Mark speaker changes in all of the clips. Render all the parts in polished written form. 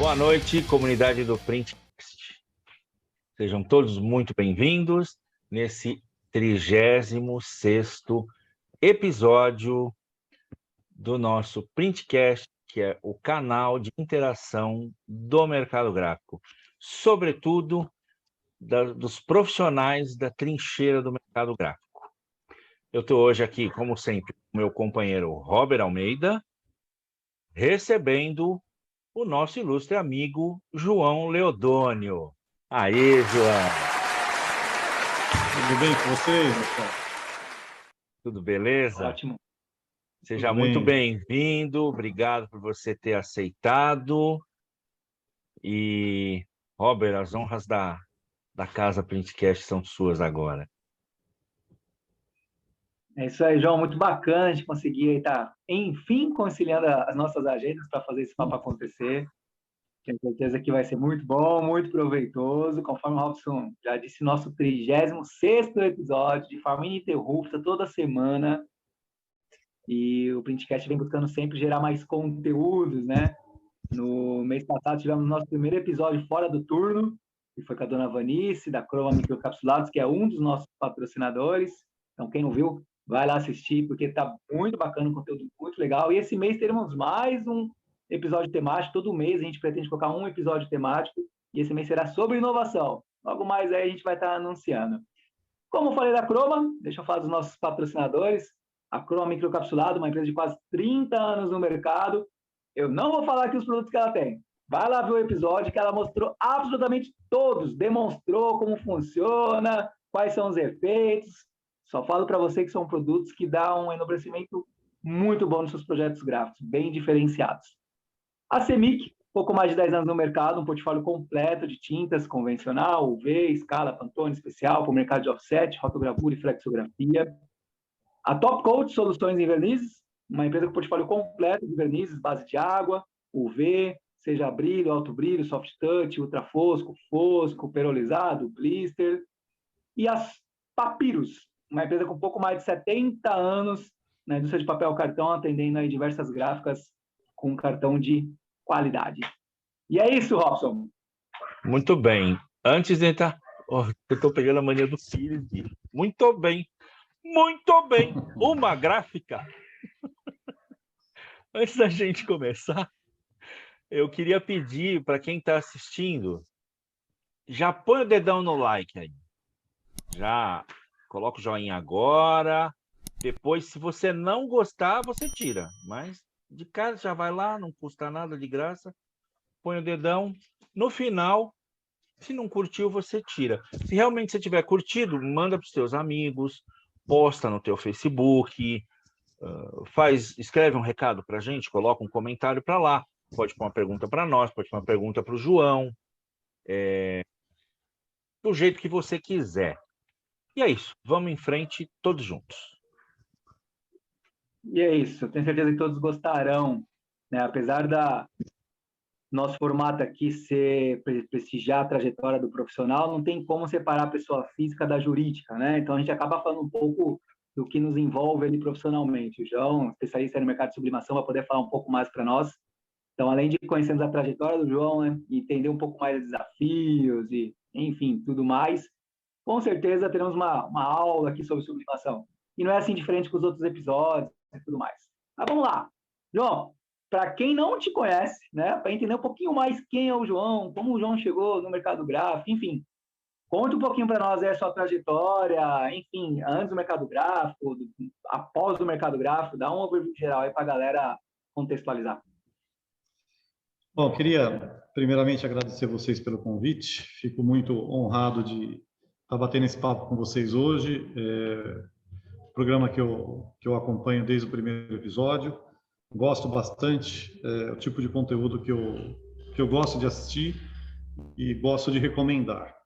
Speaker 1: Boa noite, comunidade do Printcast. Sejam todos muito bem-vindos nesse 36º episódio do nosso Printcast, que é o canal de interação do mercado gráfico, sobretudo dos profissionais da trincheira do mercado gráfico. Eu estou hoje aqui, como sempre, com meu companheiro Robert Almeida, recebendo o nosso ilustre amigo João Leodônio. Aí, João!
Speaker 2: Tudo bem com vocês, pessoal?
Speaker 1: Tudo beleza?
Speaker 2: Ótimo.
Speaker 1: Seja muito bem-vindo, obrigado por você ter aceitado. E, Robert, as honras da Casa Printcast são suas agora.
Speaker 3: É isso aí, João, muito bacana de conseguir estar, enfim, conciliando as nossas agendas para fazer esse papo acontecer. Tenho certeza que vai ser muito bom, muito proveitoso. Conforme o Robson já disse, nosso 36º episódio, de forma ininterrupta, toda semana. E o Printcast vem buscando sempre gerar mais conteúdos, né? No mês passado tivemos nosso primeiro episódio fora do turno, que foi com a dona Vanice, da Croma Microcapsulados, que é um dos nossos patrocinadores. Então, quem não viu, vai lá assistir, porque está muito bacana, um conteúdo muito legal. E esse mês teremos mais um episódio temático. Todo mês a gente pretende colocar um episódio temático, e esse mês será sobre inovação. Logo mais aí a gente vai estar anunciando. Como eu falei da Croma, deixa eu falar dos nossos patrocinadores. A Croma Microcapsulado, uma empresa de quase 30 anos no mercado. Eu não vou falar aqui os produtos que ela tem. Vai lá ver o episódio que ela mostrou absolutamente todos, demonstrou como funciona, quais são os efeitos. Só falo para você que são produtos que dão um enobrecimento muito bom nos seus projetos gráficos, bem diferenciados. A CEMIC, pouco mais de 10 anos no mercado, um portfólio completo de tintas convencional, UV, escala, Pantone, especial, para o mercado de offset, rotogravura e flexografia. A Top Coat Soluções em Vernizes, uma empresa com portfólio completo de vernizes, base de água, UV, seja brilho, alto brilho, soft touch, ultra fosco, fosco, perolizado, blister. E a Papyrus, uma empresa com pouco mais de 70 anos na indústria de papel cartão, atendendo aí diversas gráficas com cartão de qualidade. E é isso, Robson.
Speaker 1: Muito bem. Antes de entrar... eu estou pegando a mania do filho. Muito bem. Muito bem. Uma gráfica. Antes da gente começar, eu queria pedir para quem está assistindo, já põe o dedão no like aí. Já coloca o joinha agora. Depois, se você não gostar, você tira. Mas de cara já vai lá, não custa nada, de graça. Põe o dedão. No final, se não curtiu, você tira. Se realmente você tiver curtido, manda para os seus amigos, posta no teu Facebook, escreve um recado para a gente, coloca um comentário para lá. Pode pôr uma pergunta para nós, pode pôr uma pergunta para o João. Do jeito que você quiser. E é isso. Vamos em frente, todos juntos.
Speaker 3: E é isso. Tenho certeza que todos gostarão, né? Apesar da nosso formato aqui ser prestigiar a trajetória do profissional, não tem como separar a pessoa física da jurídica, né? Então a gente acaba falando um pouco do que nos envolve ali profissionalmente. O João, especialista no mercado de sublimação, vai poder falar um pouco mais para nós. Então, além de conhecermos a trajetória do João, né, e entender um pouco mais dos desafios e, enfim, tudo mais, com certeza teremos uma aula aqui sobre sublimação. E não é assim diferente com os outros episódios e tudo mais. Mas vamos lá. João, para quem não te conhece, né, para entender um pouquinho mais quem é o João, como o João chegou no mercado gráfico, enfim, conta um pouquinho para nós aí a sua trajetória, enfim, antes do mercado gráfico, após o mercado gráfico, dá um overview geral aí para a galera contextualizar.
Speaker 2: Bom, queria primeiramente agradecer vocês pelo convite. Fico muito honrado de estar batendo esse papo com vocês hoje. Programa que eu acompanho desde o primeiro episódio. Gosto bastante, é o tipo de conteúdo que eu gosto de assistir e gosto de recomendar.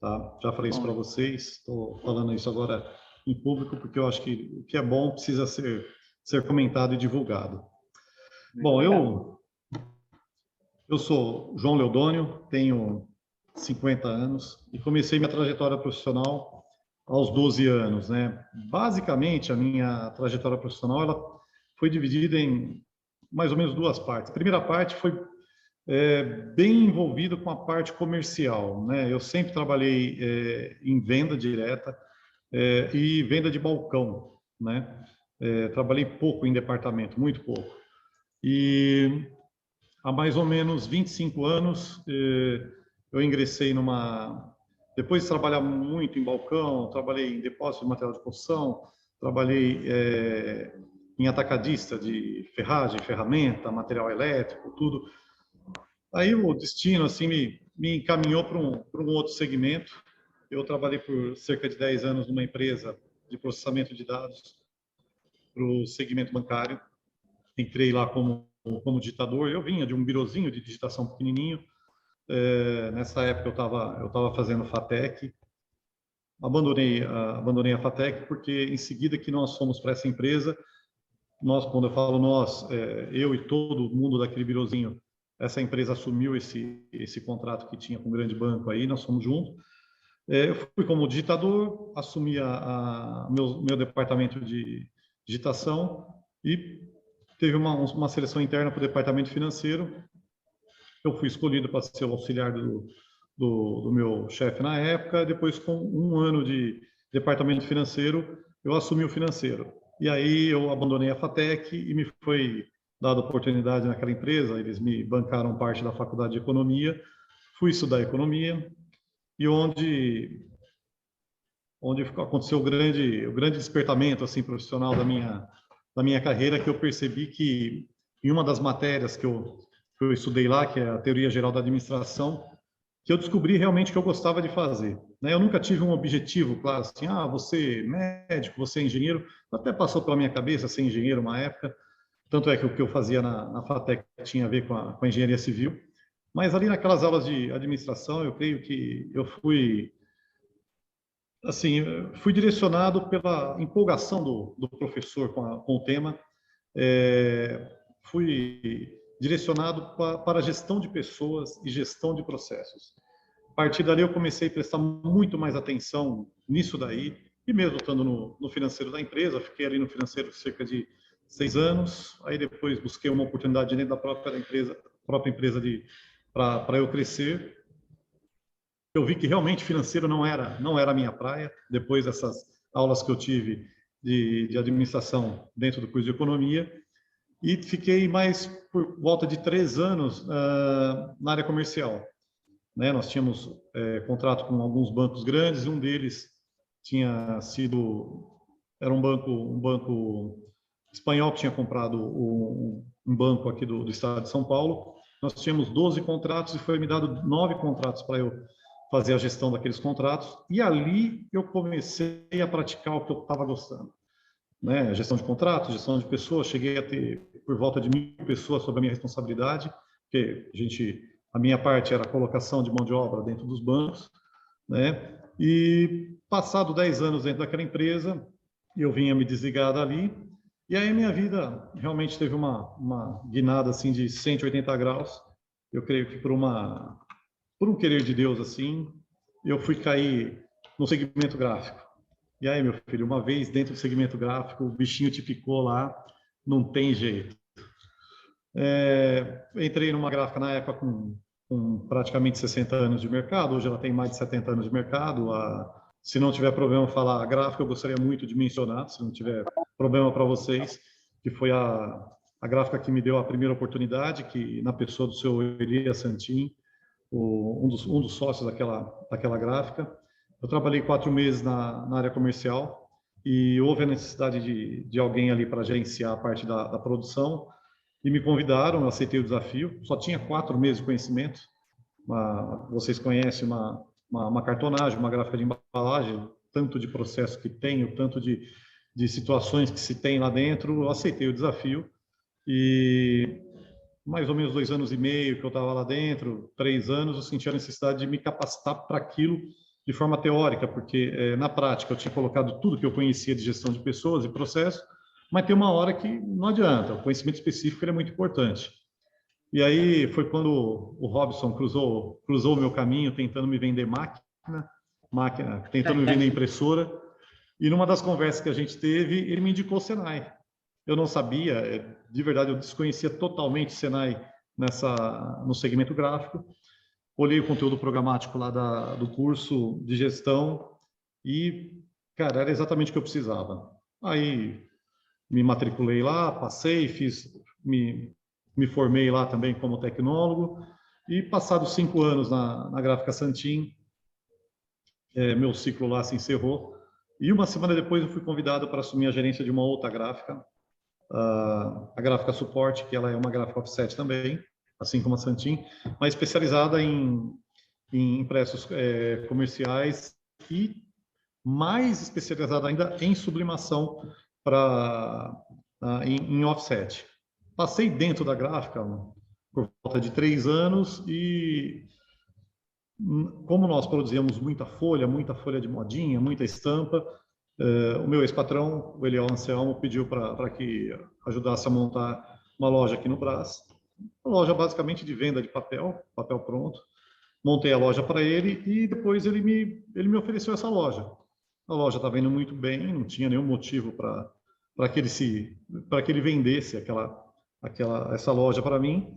Speaker 2: Tá? Já falei isso para vocês, estou falando isso agora em público, porque eu acho que o que é bom precisa ser comentado e divulgado. Bom, eu sou João Leodônio, tenho 50 anos e comecei minha trajetória profissional aos 12 anos, né? Basicamente, a minha trajetória profissional ela foi dividida em mais ou menos duas partes. A primeira parte foi bem envolvido com a parte comercial, né? Eu sempre trabalhei em venda direta e venda de balcão, né? Trabalhei pouco em departamento, muito pouco. E há mais ou menos 25 anos eu ingressei depois de trabalhar muito em balcão, trabalhei em depósito de material de construção, trabalhei em atacadista de ferragem, ferramenta, material elétrico, tudo. Aí o destino assim me encaminhou para um outro segmento. Eu trabalhei por cerca de 10 anos numa empresa de processamento de dados para o segmento bancário. Entrei lá como digitador. Eu vinha de um birozinho de digitação pequenininho. Nessa época eu estava fazendo FATEC. Abandonei a FATEC porque em seguida que nós fomos para essa empresa, quando eu falo nós, eu e todo mundo daquele birozinho, essa empresa assumiu esse contrato que tinha com um grande banco aí, nós fomos juntos. Eu fui como digitador, assumi meu departamento de digitação e teve uma seleção interna para o departamento financeiro. Eu fui escolhido para ser o auxiliar do meu chefe na época. Depois, com um ano de departamento financeiro, eu assumi o financeiro. E aí eu abandonei a FATEC e me foi dada oportunidade naquela empresa. Eles me bancaram parte da faculdade de economia. Fui estudar economia e onde aconteceu o grande despertamento assim profissional da minha carreira, que eu percebi que em uma das matérias que eu estudei lá, que é a Teoria Geral da Administração, que eu descobri realmente que eu gostava de fazer, né? Eu nunca tive um objetivo claro, assim, você é médico, você é engenheiro, até passou pela minha cabeça ser engenheiro uma época, tanto é que o que eu fazia na FATEC tinha a ver com a engenharia civil, mas ali naquelas aulas de administração, eu creio que eu fui direcionado pela empolgação do professor com o tema, fui direcionado para a gestão de pessoas e gestão de processos. A partir dali eu comecei a prestar muito mais atenção nisso daí, e mesmo estando no financeiro da empresa, fiquei ali no financeiro cerca de 6 anos, aí depois busquei uma oportunidade dentro da própria empresa para eu crescer. Eu vi que realmente financeiro não era a minha praia, depois dessas aulas que eu tive de administração dentro do curso de economia, e fiquei mais por volta de 3 anos na área comercial. Né? Nós tínhamos contrato com alguns bancos grandes, e um deles era um banco espanhol que tinha comprado um banco aqui do estado de São Paulo. Nós tínhamos 12 contratos e foi me dado 9 contratos para eu fazer a gestão daqueles contratos, e ali eu comecei a praticar o que eu estava gostando. Né? Gestão de contratos, gestão de pessoas, cheguei a ter por volta de 1.000 pessoas sob a minha responsabilidade, porque a minha parte era a colocação de mão de obra dentro dos bancos, né? E passado 10 anos dentro daquela empresa, eu vinha me desligar dali, e aí minha vida realmente teve uma guinada assim de 180 graus. Eu creio que por um querer de Deus assim, eu fui cair no segmento gráfico. E aí, meu filho, uma vez dentro do segmento gráfico, o bichinho te picou lá, não tem jeito. Entrei numa gráfica na época com praticamente 60 anos de mercado, hoje ela tem mais de 70 anos de mercado. Se não tiver problema falar a gráfica, eu gostaria muito de mencionar, se não tiver problema para vocês, que foi a gráfica que me deu a primeira oportunidade, que na pessoa do seu Elias Santin, um dos sócios daquela gráfica. Eu trabalhei 4 meses na área comercial e houve a necessidade de alguém ali para gerenciar a parte da produção, e me convidaram, eu aceitei o desafio. Só tinha 4 meses de conhecimento. Vocês conhecem uma cartonagem, uma gráfica de embalagem, tanto de processo que tem, o tanto de situações que se tem lá dentro. Eu aceitei o desafio e mais ou menos 2 anos e meio que eu estava lá dentro, 3 anos, eu senti a necessidade de me capacitar para aquilo de forma teórica, porque na prática eu tinha colocado tudo que eu conhecia de gestão de pessoas e processos, mas tem uma hora que não adianta, o conhecimento específico é muito importante. E aí foi quando o Robson cruzou o meu caminho, tentando me vender máquina, tentando me vender impressora, e numa das conversas que a gente teve, ele me indicou o Senai. Eu não sabia, de verdade, eu desconhecia totalmente o Senai no segmento gráfico. Olhei o conteúdo programático lá do curso de gestão e, cara, era exatamente o que eu precisava. Aí me matriculei lá, passei, me formei lá também como tecnólogo e, passados 5 anos na Gráfica Santin, meu ciclo lá se encerrou. E uma semana depois eu fui convidado para assumir a gerência de uma outra gráfica, a Gráfica Suporte, que ela é uma gráfica offset também, assim como a Santin, mas especializada em impressos comerciais e mais especializada ainda em sublimação em offset. Passei dentro da gráfica por volta de 3 anos e, como nós produzíamos muita folha de modinha, muita estampa, o meu ex-patrão, o Eliel Anselmo, pediu para que ajudasse a montar uma loja aqui no Brás. Uma loja basicamente de venda de papel pronto. Montei a loja para ele e depois ele me ofereceu essa loja. A loja estava indo muito bem, não tinha nenhum motivo para que ele vendesse essa loja para mim.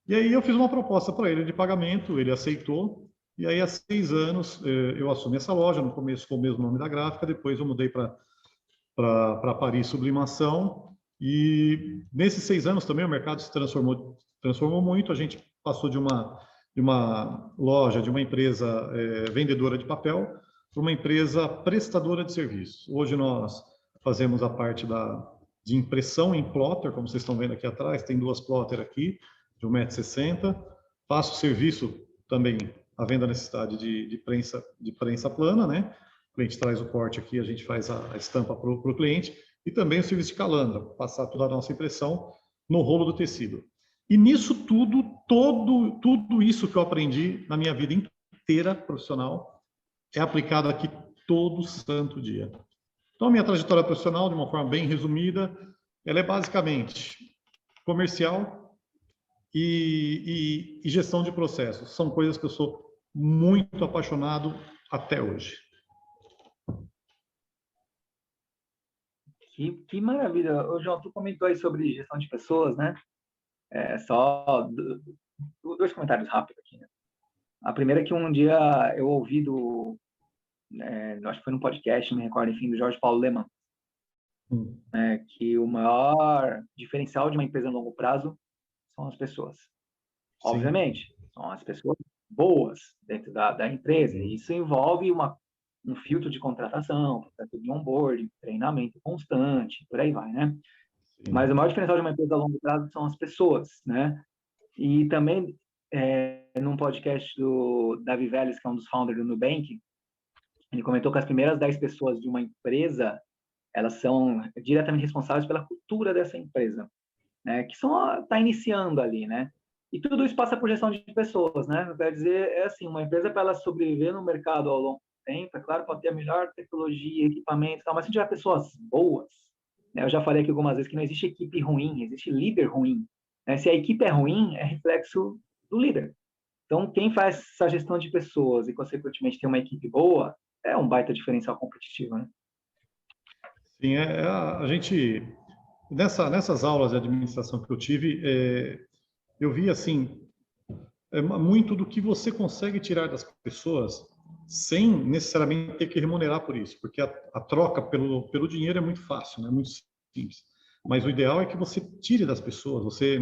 Speaker 2: E aí eu fiz uma proposta para ele de pagamento, ele aceitou. E aí há 6 anos eu assumi essa loja, no começo com o mesmo nome da gráfica, depois eu mudei para Paris Sublimação. E nesses 6 anos também o mercado se transformou muito. A gente passou de uma loja, de uma empresa vendedora de papel, para uma empresa prestadora de serviços. Hoje nós fazemos a parte de impressão em plotter, como vocês estão vendo aqui atrás, tem 2 plotter aqui, de 1,60 m. Faço serviço também, havendo a necessidade de prensa plana, né? O cliente traz o corte aqui, a gente faz a estampa para o cliente, e também o serviço de calandra, passar toda a nossa impressão no rolo do tecido. E nisso tudo isso que eu aprendi na minha vida inteira profissional é aplicado aqui todo santo dia. Então, a minha trajetória profissional, de uma forma bem resumida, ela é basicamente comercial e gestão de processos. São coisas que eu sou muito apaixonado até hoje.
Speaker 3: Que maravilha. Ô, João, tu comentou aí sobre gestão de pessoas, né? Só 2 comentários rápidos aqui, né? A primeira é que um dia eu ouvi acho que foi num podcast, não me recordo, enfim, do Jorge Paulo Lemann, que o maior diferencial de uma empresa a longo prazo são as pessoas. Sim. Obviamente, são as pessoas boas dentro da empresa. E isso envolve um filtro de contratação, processo de onboarding, treinamento constante, por aí vai, né? Sim. Mas o maior diferencial de uma empresa a longo prazo são as pessoas, né? E também, num podcast do Davi Vélez, que é um dos founders do Nubank, ele comentou que as primeiras 10 pessoas de uma empresa, elas são diretamente responsáveis pela cultura dessa empresa, né? Que está iniciando ali, né? E tudo isso passa por gestão de pessoas, né? Quer dizer, assim, uma empresa, para ela sobreviver no mercado ao longo do tempo, é claro, pode ter a melhor tecnologia, equipamento e tal, mas se tiver pessoas boas, né? Eu já falei aqui algumas vezes que não existe equipe ruim, existe líder ruim, né? Se a equipe é ruim, é reflexo do líder. Então, quem faz essa gestão de pessoas e, consequentemente, tem uma equipe boa, é um baita diferencial competitivo, né?
Speaker 2: Sim, a gente... Nessas aulas de administração que eu tive, eu vi, assim, muito do que você consegue tirar das pessoas sem necessariamente ter que remunerar por isso, porque a troca pelo dinheiro é muito fácil, né? Muito simples. Mas o ideal é que você tire das pessoas. Você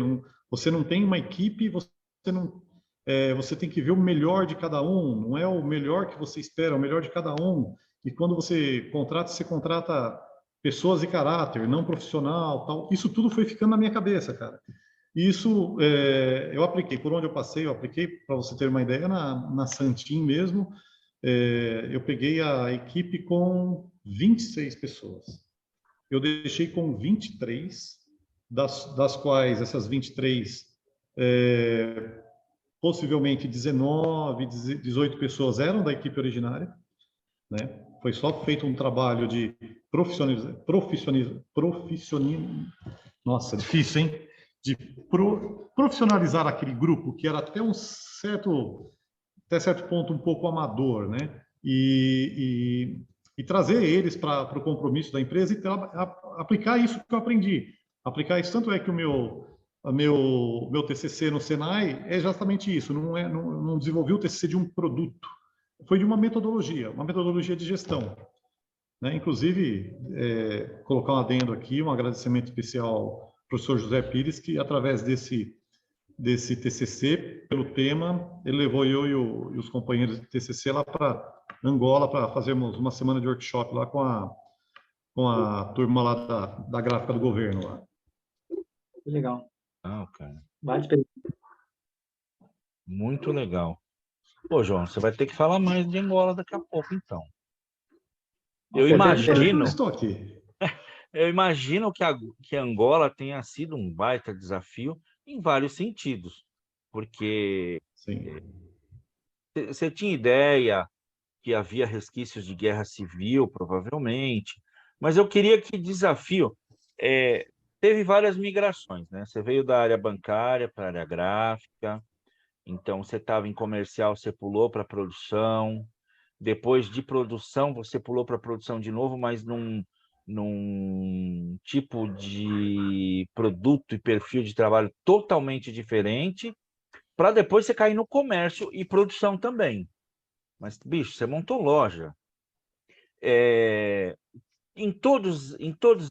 Speaker 2: não tem uma equipe, você tem que ver o melhor de cada um, não é o melhor que você espera, é o melhor de cada um. E quando você contrata pessoas de caráter, não profissional, tal. Isso tudo foi ficando na minha cabeça, cara. Isso eu apliquei, por onde eu passei, eu apliquei, para você ter uma ideia, na Santin mesmo. Eu peguei a equipe com 26 pessoas. Eu deixei com 23, das quais essas 23, possivelmente 19, 18 pessoas eram da equipe originária, né? Foi só feito um trabalho de nossa, difícil, hein? De profissionalizar aquele grupo, que era até certo ponto um pouco amador, né? E trazer eles para o compromisso da empresa e aplicar isso que eu aprendi. Aplicar isso, tanto é que o meu meu TCC no Senai é exatamente isso. Não desenvolvi o TCC de um produto, foi de uma metodologia de gestão, né? Inclusive, colocar um adendo aqui, um agradecimento especial ao professor José Pires, que através desse TCC, pelo tema, ele levou eu e os companheiros de TCC lá para Angola para fazermos uma semana de workshop lá com a turma lá da gráfica do governo lá.
Speaker 3: Que legal.
Speaker 1: Ah, cara,
Speaker 3: Vale experiência.
Speaker 1: muito legal. Pô, João, você vai ter que falar mais de Angola daqui a pouco, então. Eu imagino,
Speaker 2: Estou aqui.
Speaker 1: eu imagino que Angola tenha sido um baita desafio em vários sentidos, porque
Speaker 2: Sim.
Speaker 1: você tinha ideia que havia resquícios de guerra civil, provavelmente, mas eu queria que desafio teve várias migrações, né? Você veio da área bancária para a área gráfica, então você estava em comercial, você pulou para produção, depois de produção você pulou para produção de novo, mas num tipo de produto e perfil de trabalho totalmente diferente, para depois você cair no comércio e produção também. Mas, bicho, você montou loja. Em todos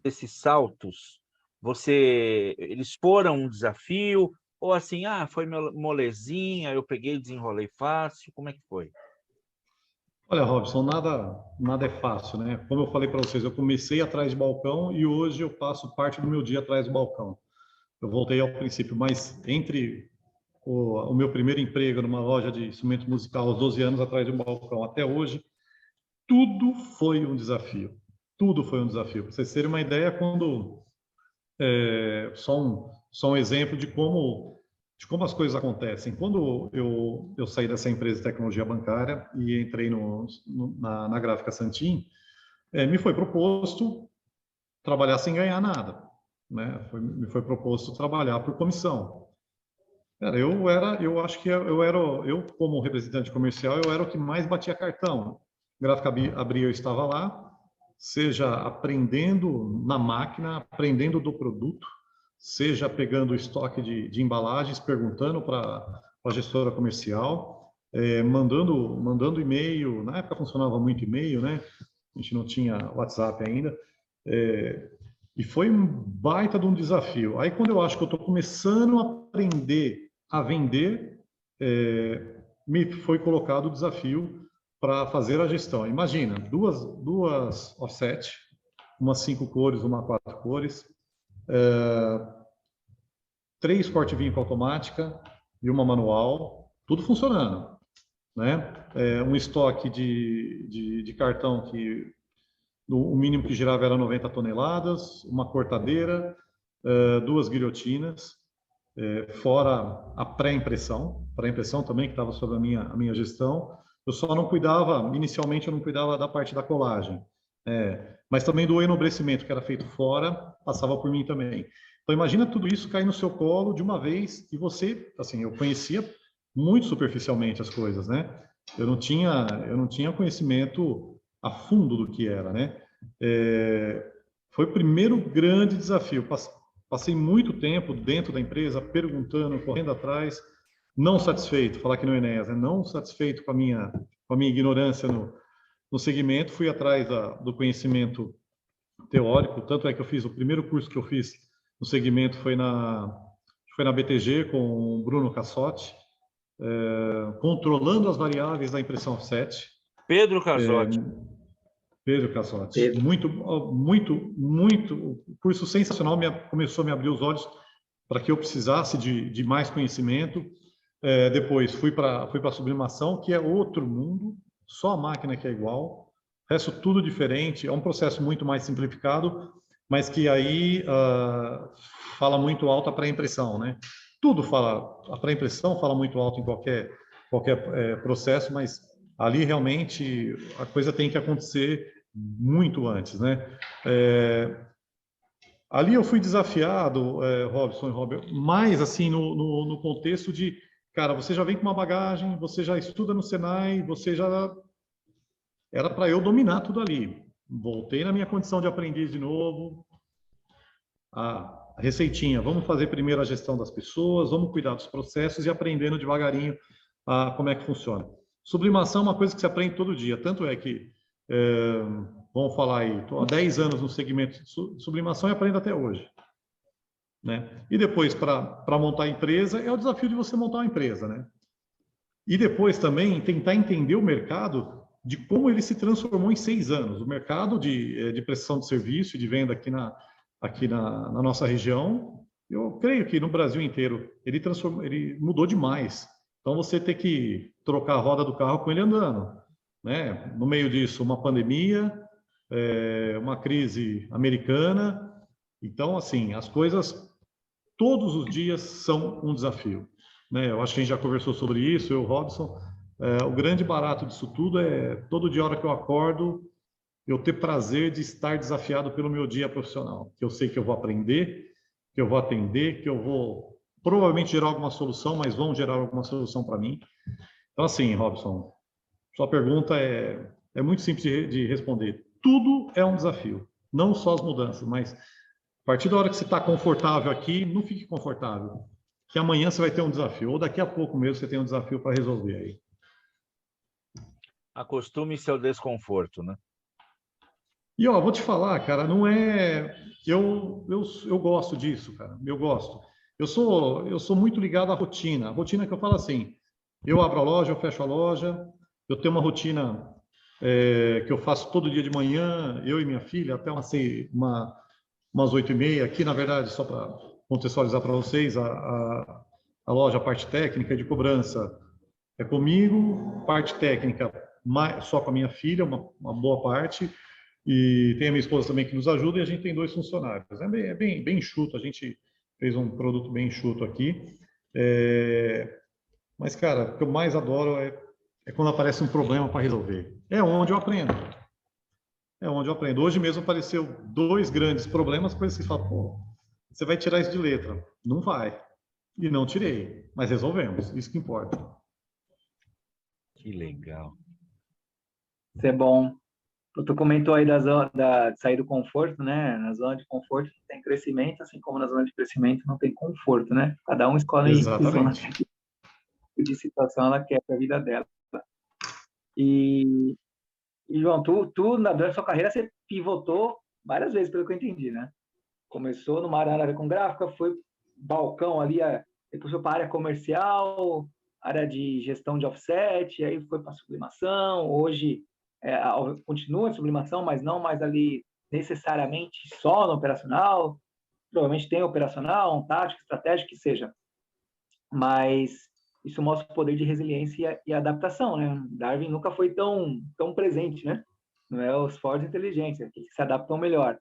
Speaker 1: esses saltos, eles foram um desafio? Ou assim, foi molezinha, eu peguei e desenrolei fácil? Como é que foi?
Speaker 2: Olha, Robson, nada é fácil, né? Como eu falei para vocês, eu comecei atrás de balcão e hoje eu passo parte do meu dia atrás do balcão. Eu voltei ao princípio, mas entre o meu primeiro emprego numa loja de instrumento musical aos 12 anos atrás de um balcão até hoje, tudo foi um desafio. Tudo foi um desafio. Para vocês terem uma ideia, só um exemplo de como as coisas acontecem. Quando eu saí dessa empresa de tecnologia bancária e entrei na Gráfica Santin, me foi proposto trabalhar sem ganhar nada, né? Me foi proposto trabalhar por comissão. Cara, eu acho que eu como representante comercial, eu era o que mais batia cartão. Gráfica Abril eu estava lá, seja aprendendo na máquina, aprendendo do produto, seja pegando o estoque de embalagens, perguntando para a gestora comercial, mandando e-mail. Na época funcionava muito e-mail, né? A gente não tinha WhatsApp ainda. E foi um baita de um desafio. Aí, quando eu acho que eu estou começando a aprender a vender, me foi colocado o desafio para fazer a gestão. Imagina, duas offset, umas 5 cores, uma 4 cores, 3 corte-vinho com automática e uma manual, tudo funcionando, né? Um estoque de cartão que o mínimo que girava era 90 toneladas, uma cortadeira, 2 guilhotinas, fora a pré-impressão também, que estava sob a minha gestão. Eu só não cuidava, inicialmente eu não cuidava da parte da colagem, mas também do enobrecimento, que era feito fora, passava por mim também. Então imagina tudo isso cair no seu colo de uma vez e você, assim, eu conhecia muito superficialmente as coisas, né? Eu não tinha conhecimento a fundo do que era, né? Foi o primeiro grande desafio. Passei muito tempo dentro da empresa perguntando, correndo atrás, não satisfeito, falar que não é Enéas, né? Não satisfeito com a minha ignorância no segmento, fui atrás do conhecimento teórico, tanto é que eu fiz o primeiro curso que eu fiz no segmento foi na BTG com o Bruno Cassotti, controlando as variáveis da impressão offset.
Speaker 1: Pedro Casotti.
Speaker 2: Pedro Cassotti. Muito curso sensacional, começou a me abrir os olhos para que eu precisasse de mais conhecimento. Depois fui para a sublimação, que é outro mundo, só a máquina que é igual, o resto tudo diferente, é um processo muito mais simplificado, mas que aí fala muito alto a pré-impressão, né? A pré-impressão fala muito alto em qualquer processo, mas ali realmente a coisa tem que acontecer muito antes, né? Ali eu fui desafiado, Robson e Robert, mais assim no contexto de, cara, você já vem com uma bagagem, você já estuda no Senai, era para eu dominar tudo ali. Voltei na minha condição de aprendiz de novo, a receitinha. Vamos fazer primeiro a gestão das pessoas, vamos cuidar dos processos e aprendendo devagarinho como é que funciona. Sublimação é uma coisa que se aprende todo dia, tanto é que, vamos falar aí, estou há 10 anos no segmento de sublimação e aprendo até hoje. Né? E depois, para montar a empresa, é o desafio de você montar uma empresa. Né? E depois também tentar entender o mercado de como ele se transformou em 6 anos. O mercado de prestação de serviço e de venda aqui na nossa região, eu creio que no Brasil inteiro, ele mudou demais. Então, você tem que trocar a roda do carro com ele andando. Né? No meio disso, uma pandemia, uma crise americana. Então, assim, as coisas todos os dias são um desafio. Né? Eu acho que a gente já conversou sobre isso, eu, Robson. O grande barato disso tudo é, todo dia, a hora que eu acordo, eu ter prazer de estar desafiado pelo meu dia profissional. Que eu sei que eu vou aprender, que eu vou atender, que eu vou provavelmente gerar alguma solução, mas vão gerar alguma solução para mim. Então, assim, Robson, sua pergunta é muito simples de responder. Tudo é um desafio, não só as mudanças, mas a partir da hora que você está confortável aqui, não fique confortável, que amanhã você vai ter um desafio, ou daqui a pouco mesmo você tem um desafio para resolver aí.
Speaker 1: Acostume-se ao desconforto, né?
Speaker 2: E, ó, vou te falar, cara, não é... Eu gosto disso, cara, eu gosto. Eu sou muito ligado à rotina. A rotina que eu falo assim, eu abro a loja, eu fecho a loja, eu tenho uma rotina que eu faço todo dia de manhã, eu e minha filha, até umas 8h30. Aqui, na verdade, só para contextualizar para vocês, a loja, a parte técnica de cobrança é comigo, parte técnica só com a minha filha, uma boa parte, e tem a minha esposa também que nos ajuda, e a gente tem 2 funcionários. É bem enxuto, a gente fez um produto bem enxuto aqui. Mas, cara, o que eu mais adoro é quando aparece um problema para resolver. É onde eu aprendo. É onde eu aprendo. Hoje mesmo apareceu 2 grandes problemas, coisas que você fala, pô, você vai tirar isso de letra. Não vai. E não tirei, mas resolvemos. Isso que importa.
Speaker 1: Que legal.
Speaker 3: Isso é bom. Tu comentou aí de sair do conforto, né? Na zona de conforto tem crescimento, assim como na zona de crescimento não tem conforto, né? Cada um escolhe que zona
Speaker 2: Exatamente.
Speaker 3: de situação ela quer para a vida dela. E João, durante a sua carreira, você pivotou várias vezes, pelo que eu entendi, né? Começou numa área com gráfica, foi balcão ali, depois foi para a área comercial, área de gestão de offset, aí foi para sublimação, hoje continua em sublimação, mas não mais ali necessariamente só no operacional, provavelmente tem operacional, um tático, estratégico, que seja, mas isso mostra o poder de resiliência e adaptação, né? Darwin nunca foi tão presente, né? Não é os fortes inteligentes, é que se adaptam melhor.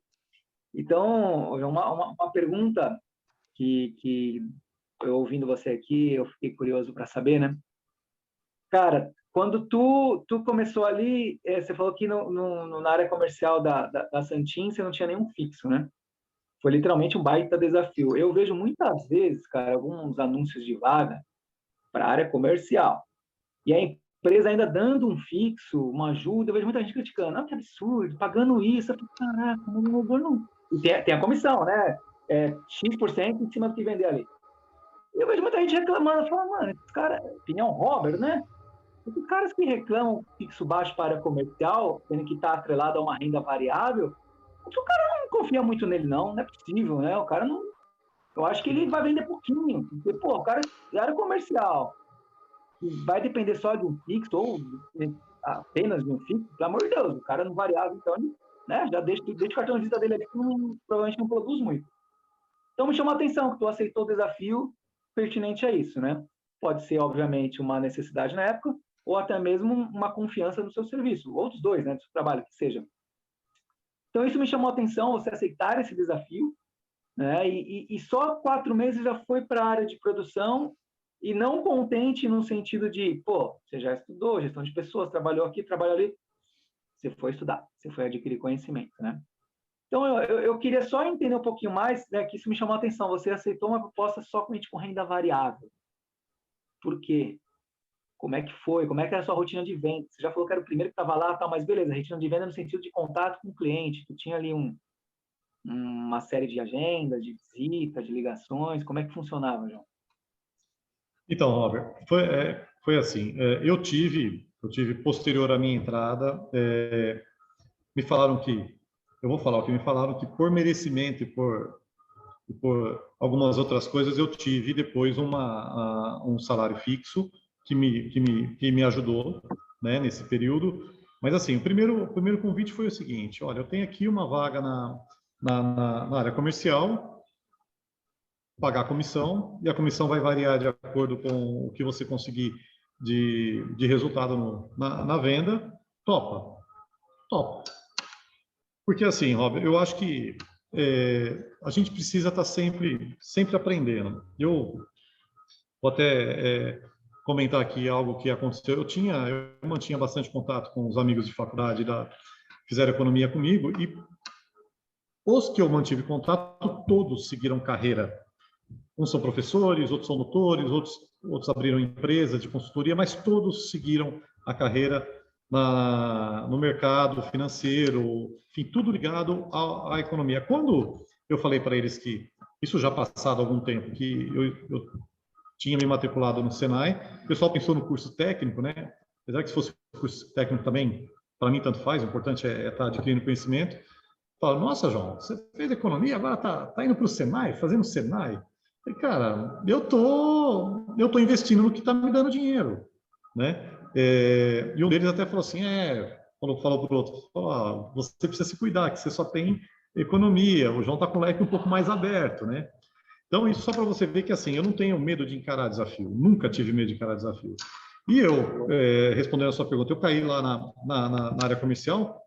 Speaker 3: Então, uma pergunta que eu ouvindo você aqui, eu fiquei curioso para saber, né? Cara, quando tu começou ali, você falou que na área comercial da Santin você não tinha nenhum fixo, né? Foi literalmente um baita desafio. Eu vejo muitas vezes, cara, alguns anúncios de vaga para a área comercial. E a empresa ainda dando um fixo, uma ajuda, eu vejo muita gente criticando. Ah, que absurdo, pagando isso. Eu falo, caraca, não. E tem a comissão, né? X% em cima do que vender ali. Eu vejo muita gente reclamando, falando, mano, esses caras, opinião Robert, né? Esses caras que reclamam fixo baixo para a área comercial, tendo que estar atrelado a uma renda variável, o cara não confia muito nele, não é possível, né? O cara não. Eu acho que ele vai vender pouquinho, porque, pô, o cara é área comercial, vai depender só de um fixo ou apenas de um fixo, pelo amor de Deus, o cara não variável, então, né, já deixa o cartão de visita dele ali, que provavelmente não produz muito. Então, me chamou a atenção que tu aceitou o desafio pertinente a isso, né? Pode ser, obviamente, uma necessidade na época, ou até mesmo uma confiança no seu serviço, ou dos dois, né, do seu trabalho, que seja. Então, isso me chamou a atenção, você aceitar esse desafio, né? E só 4 meses já foi para a área de produção e não contente no sentido de, pô, você já estudou gestão de pessoas, trabalhou aqui, trabalhou ali, você foi estudar, você foi adquirir conhecimento, né? Então, eu queria só entender um pouquinho mais, né, que isso me chamou a atenção, você aceitou uma proposta somente com renda variável. Por quê? Como é que foi? Como é que era a sua rotina de venda? Você já falou que era o primeiro que estava lá, tá, mas beleza, rotina de venda no sentido de contato com o cliente, tu tinha ali uma série de agendas, de visita, de ligações? Como é que funcionava, João?
Speaker 2: Então, Robert, foi assim. Eu tive posterior à minha entrada, me falaram que, eu vou falar o que me falaram, que por merecimento e por algumas outras coisas eu tive depois um salário fixo que me ajudou, né, nesse período. Mas assim, o primeiro convite foi o seguinte: olha, eu tenho aqui uma vaga na área comercial, pagar a comissão, e a comissão vai variar de acordo com o que você conseguir de resultado na venda. Topa, topa. Porque assim, Robert, eu acho que a gente precisa estar sempre aprendendo. Eu vou até comentar aqui algo que aconteceu. Eu mantinha bastante contato com os amigos de faculdade fizeram economia comigo, e os que eu mantive contato, todos seguiram carreira. Uns são professores, outros são doutores, outros abriram empresas de consultoria, mas todos seguiram a carreira no mercado financeiro, enfim, tudo ligado à economia. Quando eu falei para eles que, isso já passado algum tempo, que eu tinha me matriculado no Senai, o pessoal pensou no curso técnico, né? Apesar que se fosse curso técnico também, para mim tanto faz, o importante é estar adquirindo conhecimento. Falaram: nossa, João, você fez economia, agora tá indo para o Senai, fazendo Senai. Falei: cara, eu tô investindo no que está me dando dinheiro, né? E um deles até falou assim, falou para o outro: oh, você precisa se cuidar, que você só tem economia, o João está com o leque um pouco mais aberto, né? Então, isso só para você ver que, assim, eu não tenho medo de encarar desafio, nunca tive medo de encarar desafio. E eu, respondendo a sua pergunta, eu caí lá na área comercial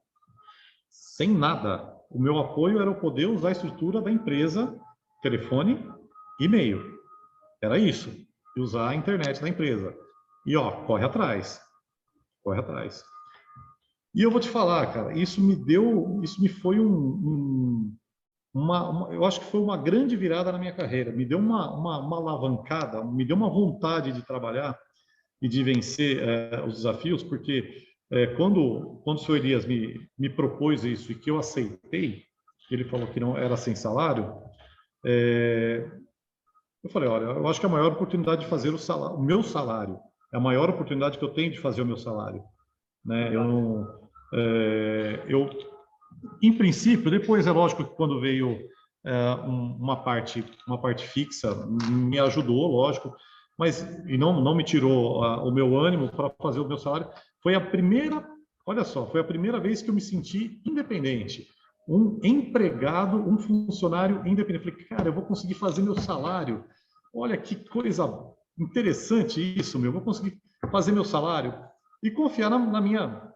Speaker 2: sem nada. O meu apoio era eu poder usar a estrutura da empresa, telefone, e-mail. Era isso. E usar a internet da empresa. E, ó, corre atrás. Corre atrás. E eu vou te falar, cara, isso me foi eu acho que foi uma grande virada na minha carreira. Me deu uma alavancada, me deu uma vontade de trabalhar e de vencer os desafios, porque quando o senhor Elias me propôs isso e que eu aceitei, ele falou que não era sem salário, eu falei: olha, eu acho que a maior oportunidade de fazer o meu salário, é a maior oportunidade que eu tenho de fazer o meu salário, né? Em princípio, depois é lógico que quando veio uma parte fixa, me ajudou, lógico, mas e não me tirou o meu ânimo para fazer o meu salário. Olha só, foi a primeira vez que eu me senti independente, um empregado, um funcionário independente. Falei: cara, eu vou conseguir fazer meu salário. Olha que coisa interessante isso, meu. Vou conseguir fazer meu salário e confiar na minha.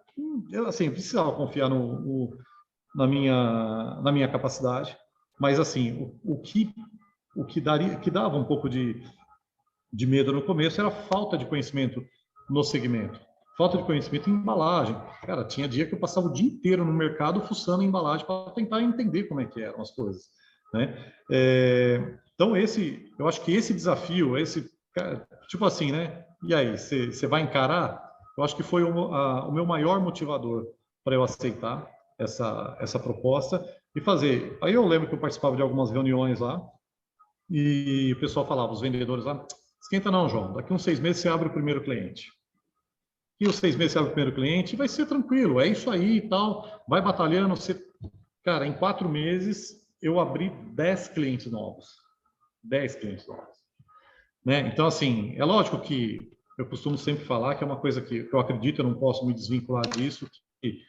Speaker 2: Assim, eu precisava confiar na minha capacidade, mas assim, que dava um pouco de medo no começo era a falta de conhecimento no segmento. Falta de conhecimento em embalagem. Cara, tinha dia que eu passava o dia inteiro no mercado fuçando embalagem para tentar entender como é que eram as coisas, né? Então, eu acho que esse desafio, tipo assim, né? E aí, você vai encarar? Eu acho que foi o meu maior motivador para eu aceitar essa proposta e fazer. Aí eu lembro que eu participava de algumas reuniões lá e o pessoal falava, os vendedores lá: esquenta não, João, daqui uns 6 meses você abre o primeiro cliente. E os 6 meses você abre o primeiro cliente, vai ser tranquilo, é isso aí e tal, vai batalhando. Cara, em 4 meses eu abri 10 clientes novos. 10 clientes novos. Né? Então, assim, é lógico que eu costumo sempre falar que é uma coisa que eu acredito, eu não posso me desvincular disso, que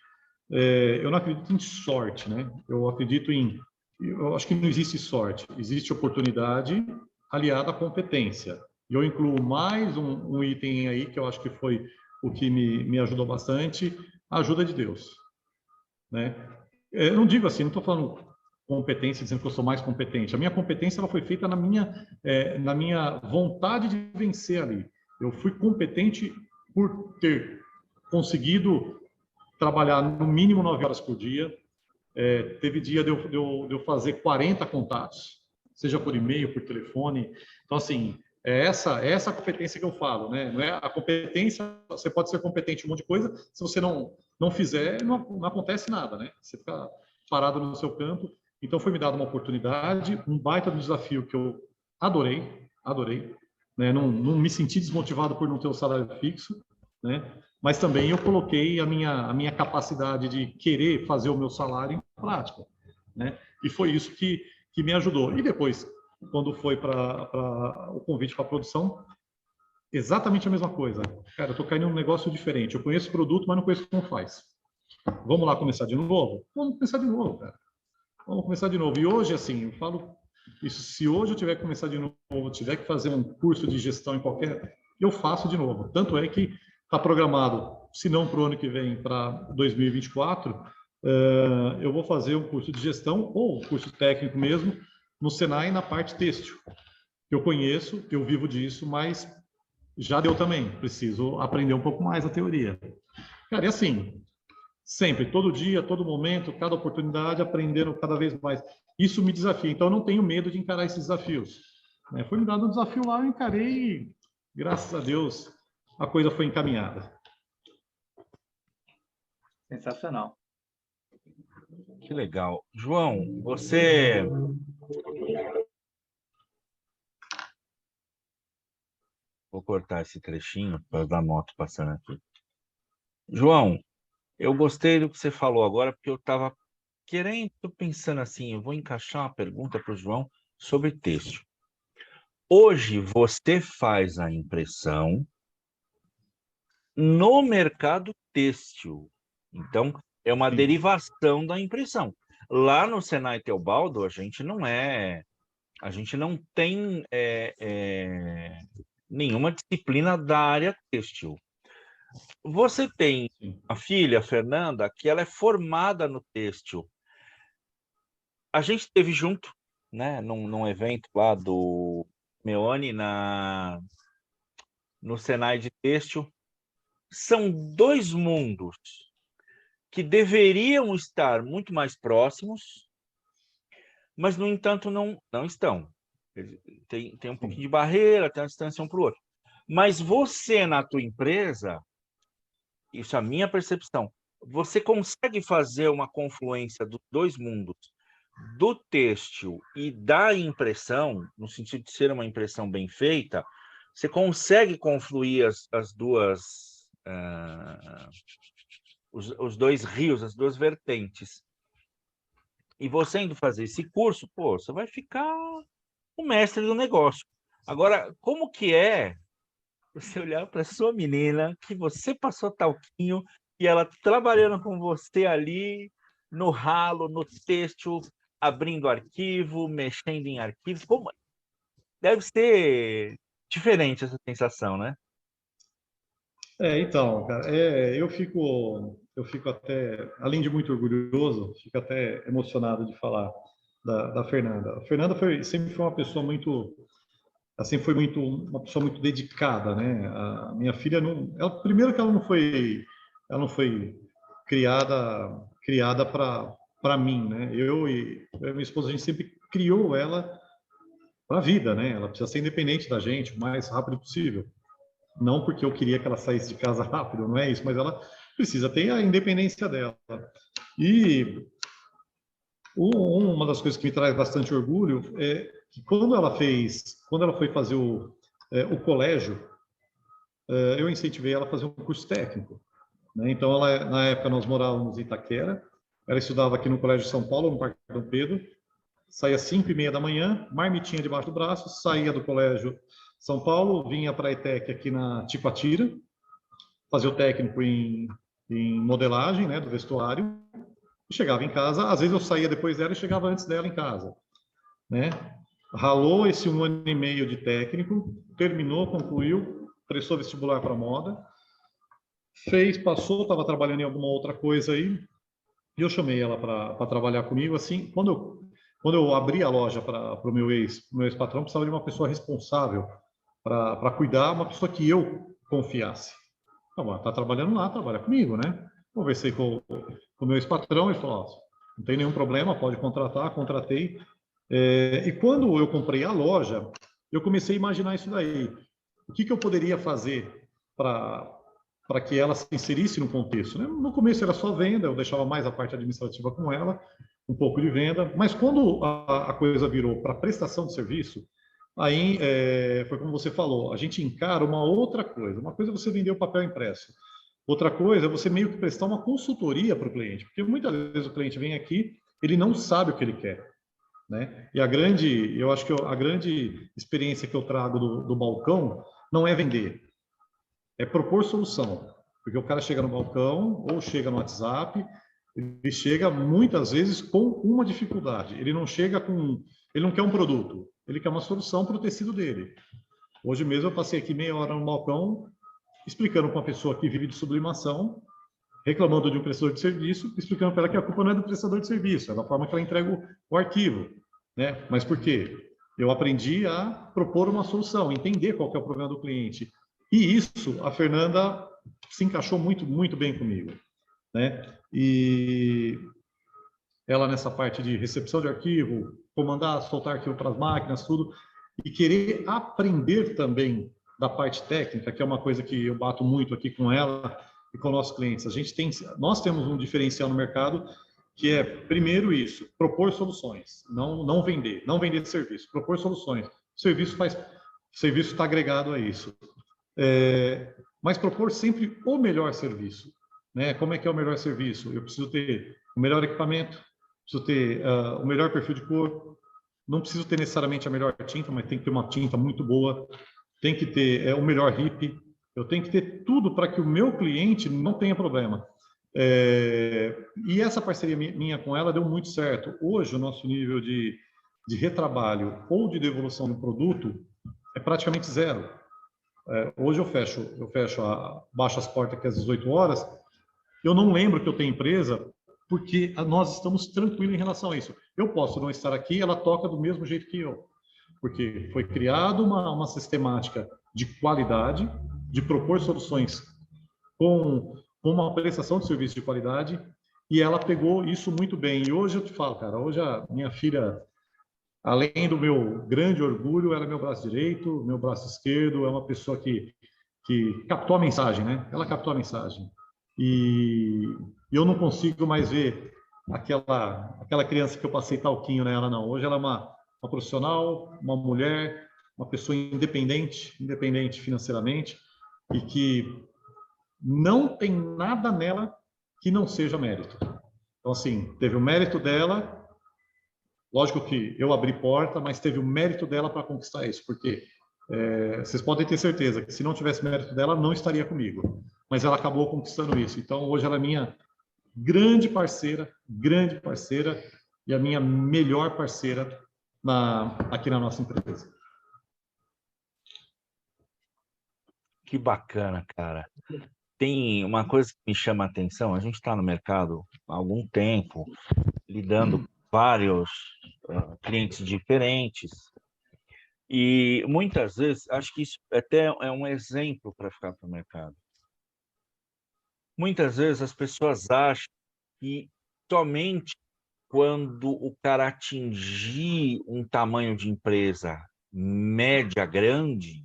Speaker 2: eu não acredito em sorte, né? Eu acho que não existe sorte, existe oportunidade aliada à competência. E eu incluo mais um item aí que eu acho que foi o que me ajudou bastante: a ajuda de Deus, né? Eu não digo assim, não estou falando competência dizendo que eu sou mais competente. A minha competência ela foi feita na minha vontade de vencer ali. Eu fui competente por ter conseguido trabalhar no mínimo 9 horas por dia. Teve dia de eu fazer 40 contatos, seja por e-mail, por telefone. Então, assim, é essa competência que eu falo, né? Não é a competência, você pode ser competente em um monte de coisa, se você não fizer, não acontece nada, né? Você fica parado no seu campo. Então foi me dada uma oportunidade, um baita do desafio que eu adorei, né? Não me senti desmotivado por não ter o salário fixo, né? Mas também eu coloquei a minha capacidade de querer fazer o meu salário em prática, né? E foi isso que me ajudou. E depois, quando foi para o convite para a produção, exatamente a mesma coisa. Cara, eu estou caindo em um negócio diferente. Eu conheço o produto, mas não conheço como faz. Vamos lá começar de novo? Vamos começar de novo, cara. Vamos começar de novo. E hoje, assim, eu falo isso, se hoje eu tiver que começar de novo, tiver que fazer um curso de gestão em qualquer, eu faço de novo. Tanto é que está programado, se não para o ano que vem, para 2024, eu vou fazer um curso de gestão ou um curso técnico mesmo no Senai na parte têxtil. Eu conheço, eu vivo disso, mas já deu também. Preciso aprender um pouco mais a teoria. Cara, e assim, sempre, todo dia, todo momento, cada oportunidade, aprendendo cada vez mais. Isso me desafia. Então, eu não tenho medo de encarar esses desafios. Foi me dado um desafio lá, eu encarei e, graças a Deus, a coisa foi encaminhada.
Speaker 3: Sensacional.
Speaker 1: Que legal. João, você... Vou cortar esse trechinho para dar moto passando aqui. João, eu gostei do que você falou agora, porque eu estava pensando assim, eu vou encaixar uma pergunta para o João sobre têxtil. Hoje você faz a impressão no mercado têxtil. Então, é uma derivação da impressão. Lá no Senai Teobaldo, a gente não tem nenhuma disciplina da área têxtil. Você tem a filha, Fernanda, que ela é formada no têxtil. A gente esteve junto, né, num evento lá do Meone no Senai de Têxtil. São dois mundos que deveriam estar muito mais próximos, mas, no entanto, não estão. Tem um pouquinho de barreira, tem uma distância um para o outro. Mas você, na tua empresa, isso é a minha percepção, você consegue fazer uma confluência dos dois mundos, do têxtil e da impressão, no sentido de ser uma impressão bem feita, você consegue confluir as duas... os dois rios, as duas vertentes. E você indo fazer esse curso, pô, você vai ficar o mestre do negócio. Agora, como que é você olhar para sua menina, que você passou talquinho, e ela trabalhando com você ali, no ralo, no têxtil, abrindo arquivo, mexendo em arquivo? Como... Deve ser diferente essa sensação, né?
Speaker 2: Então, cara, eu fico até, além de muito orgulhoso, fico até emocionado de falar da Fernanda. A Fernanda sempre foi uma pessoa muito, assim, uma pessoa muito dedicada, né? A minha filha primeiro que ela não foi criada para mim, né? Eu e a minha esposa, a gente sempre criou ela para a vida, né? Ela precisa ser independente da gente o mais rápido possível. Não porque eu queria que ela saísse de casa rápido, não é isso, mas ela precisa ter a independência dela. E uma das coisas que me traz bastante orgulho é que quando ela foi fazer o colégio, eu incentivei ela a fazer um curso técnico, né? Então, na época, nós morávamos em Itaquera, ela estudava aqui no Colégio São Paulo, no Parque Dom Pedro, saía às 5h30 da manhã, marmitinha debaixo do braço, saía do Colégio São Paulo, vinha para a ETEC aqui na Ticoatira, fazia o técnico em modelagem, né, do vestuário, e chegava em casa. Às vezes eu saía depois dela e chegava antes dela em casa, né? Ralou esse 1 ano e meio de técnico, terminou, concluiu, prestou vestibular para moda, passou, estava trabalhando em alguma outra coisa aí, e eu chamei ela para trabalhar comigo. Assim, quando eu abri a loja para o meu ex-patrão, precisava de uma pessoa responsável para cuidar, uma pessoa que eu confiasse. Tá trabalhando lá, trabalha comigo, né? Conversei com o meu ex-patrão e falou, não tem nenhum problema, pode contratar, contratei. E quando eu comprei a loja, eu comecei a imaginar isso daí. O que eu poderia fazer para que ela se inserisse no contexto, né? No começo era só venda, eu deixava mais a parte administrativa com ela, um pouco de venda, mas quando a coisa virou para prestação de serviço, aí foi como você falou, a gente encara uma outra coisa. Uma coisa é você vender o papel impresso, outra coisa é você meio que prestar uma consultoria para o cliente, porque muitas vezes o cliente vem aqui, ele não sabe o que ele quer, né? E eu acho que a grande experiência que eu trago do balcão não é vender, é propor solução. Porque o cara chega no balcão ou chega no WhatsApp, ele chega muitas vezes com uma dificuldade. Ele não quer um produto, ele quer uma solução para o tecido dele. Hoje mesmo eu passei aqui meia hora no balcão explicando para uma pessoa que vive de sublimação, reclamando de um prestador de serviço, explicando para ela que a culpa não é do prestador de serviço, é da forma que ela entrega o arquivo, né? Mas por quê? Eu aprendi a propor uma solução, entender qual que é o problema do cliente. E isso, a Fernanda se encaixou muito, muito bem comigo, né? E ela nessa parte de recepção de arquivo, comandar, soltar arquivo para as máquinas, tudo, e querer aprender também da parte técnica, que é uma coisa que eu bato muito aqui com ela e com nossos clientes. Nós temos um diferencial no mercado que é, primeiro isso, propor soluções, não vender serviço, propor soluções. O serviço está agregado a isso. Mas propor sempre o melhor serviço, né? Como é que é o melhor serviço? Eu preciso ter o melhor equipamento, preciso ter o melhor perfil de cor, não preciso ter necessariamente a melhor tinta, mas tem que ter uma tinta muito boa, tem que ter o melhor RIP, eu tenho que ter tudo para que o meu cliente não tenha problema. E essa parceria minha com ela deu muito certo. Hoje, o nosso nível de retrabalho ou de devolução do produto é praticamente zero. Hoje baixo as portas aqui às 18 horas, eu não lembro que eu tenho empresa, porque nós estamos tranquilos em relação a isso. Eu posso não estar aqui, ela toca do mesmo jeito que eu, porque foi criada uma sistemática de qualidade, de propor soluções com uma prestação de serviço de qualidade, e ela pegou isso muito bem. E hoje eu te falo, cara, hoje a minha filha, além do meu grande orgulho, ela é meu braço direito, meu braço esquerdo, é uma pessoa que captou a mensagem, né? Ela captou a mensagem. E eu não consigo mais ver aquela criança que eu passei talquinho nela, não. Hoje ela é uma profissional, uma mulher, uma pessoa independente financeiramente, e que não tem nada nela que não seja mérito. Então, assim, teve o mérito dela, lógico que eu abri porta, mas teve o mérito dela para conquistar isso, porque vocês podem ter certeza que se não tivesse mérito dela, não estaria comigo. Mas ela acabou conquistando isso. Então, hoje ela é minha grande parceira e a minha melhor parceira aqui na nossa empresa.
Speaker 1: Que bacana, cara. Tem uma coisa que me chama a atenção, a gente está no mercado há algum tempo, lidando com vários clientes diferentes, e muitas vezes, acho que isso até é um exemplo para ficar para o mercado. Muitas vezes as pessoas acham que somente quando o cara atingir um tamanho de empresa média, grande,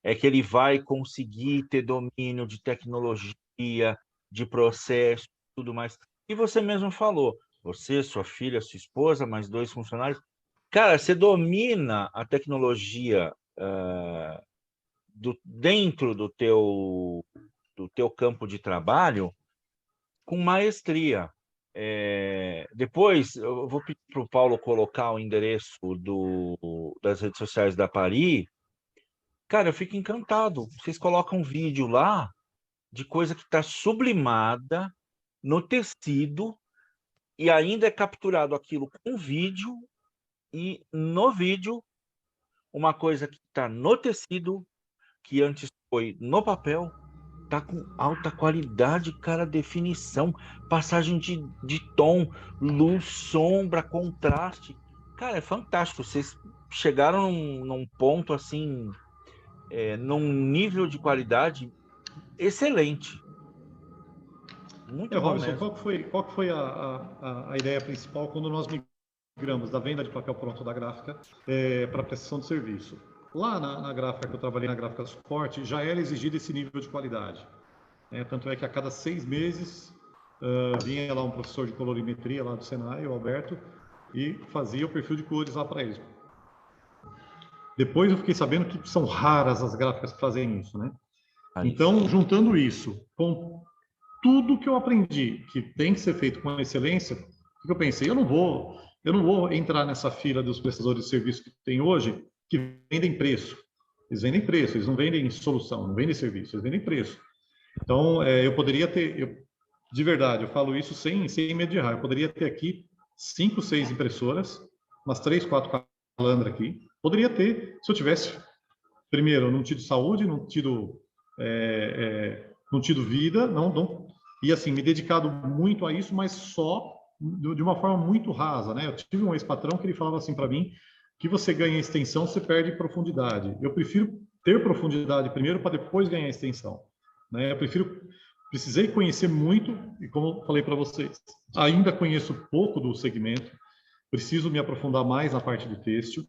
Speaker 1: é que ele vai conseguir ter domínio de tecnologia, de processo, tudo mais. E você mesmo falou, você, sua filha, sua esposa, mais 2 funcionários. Cara, você domina a tecnologia dentro do teu campo de trabalho com maestria. Depois, eu vou pedir para o Paulo colocar o endereço das redes sociais da Pari. Cara, eu fico encantado. Vocês colocam um vídeo lá de coisa que está sublimada no tecido e ainda é capturado aquilo com vídeo, e no vídeo uma coisa que está no tecido, que antes foi no papel, tá com alta qualidade, cara, definição, passagem de tom, luz, sombra, contraste. Cara, é fantástico. Vocês chegaram num ponto assim, num nível de qualidade excelente. Muito bom
Speaker 2: Robson,
Speaker 1: mesmo.
Speaker 2: qual que foi a ideia principal quando nós migramos da venda de papel pronto da gráfica para a prestação de serviço? Lá na gráfica que eu trabalhei, na gráfica suporte, já era exigido esse nível de qualidade. Tanto é que a cada 6 meses vinha lá um professor de colorimetria lá do Senai, o Alberto, e fazia o perfil de cores lá para eles. Depois eu fiquei sabendo que são raras as gráficas que fazem isso, né? Então, juntando isso com tudo que eu aprendi, que tem que ser feito com excelência, o que eu pensei? Eu não vou entrar nessa fila dos prestadores de serviço que tem hoje, que vendem preço. Eles vendem preço, eles não vendem solução, não vendem serviço, eles vendem preço. Então, eu poderia ter, de verdade, eu falo isso sem medo de errar, eu poderia ter aqui 5, 6 impressoras, umas 3, 4 calandras aqui. Poderia ter, se eu tivesse, primeiro, não tido saúde, não tido vida, e assim, me dedicado muito a isso, mas só de uma forma muito rasa, né? Eu tive um ex-patrão que ele falava assim para mim, que você ganha extensão, você perde profundidade. Eu prefiro ter profundidade primeiro para depois ganhar extensão, né? Precisei conhecer muito, e como eu falei para vocês, ainda conheço pouco do segmento, preciso me aprofundar mais na parte de têxtil.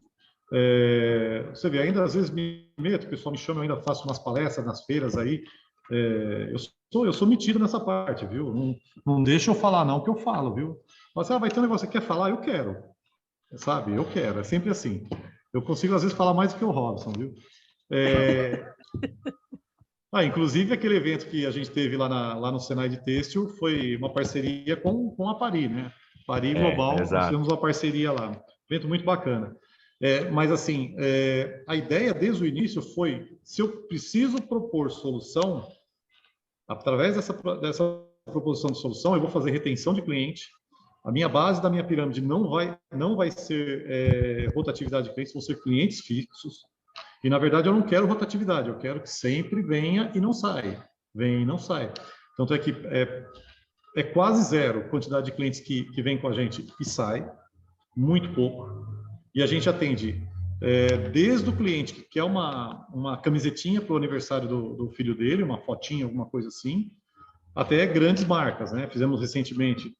Speaker 2: Você vê, ainda às vezes me meto, o pessoal me chama, eu ainda faço umas palestras nas feiras aí. Eu sou metido nessa parte, viu? Não deixa eu falar não, que eu falo, viu? Mas vai ter um negócio que você quer falar, eu quero. Sabe? Eu quero, é sempre assim. Eu consigo às vezes falar mais do que o Robson, viu? Inclusive aquele evento que a gente teve lá no Senai de Têxtil foi uma parceria com a Pari, né? Pari Global, nós temos uma parceria lá. Evento muito bacana. Mas assim, a ideia desde o início foi, se eu preciso propor solução, através dessa proposição de solução, eu vou fazer retenção de cliente. A minha base da minha pirâmide não vai ser rotatividade de clientes, vão ser clientes fixos. E, na verdade, eu não quero rotatividade, eu quero que sempre venha e não saia. Venha e não saia. Tanto é que é quase zero a quantidade de clientes que vem com a gente e sai, muito pouco. E a gente atende desde o cliente que quer uma camisetinha para o aniversário do filho dele, uma fotinha, alguma coisa assim, até grandes marcas, né? Fizemos recentemente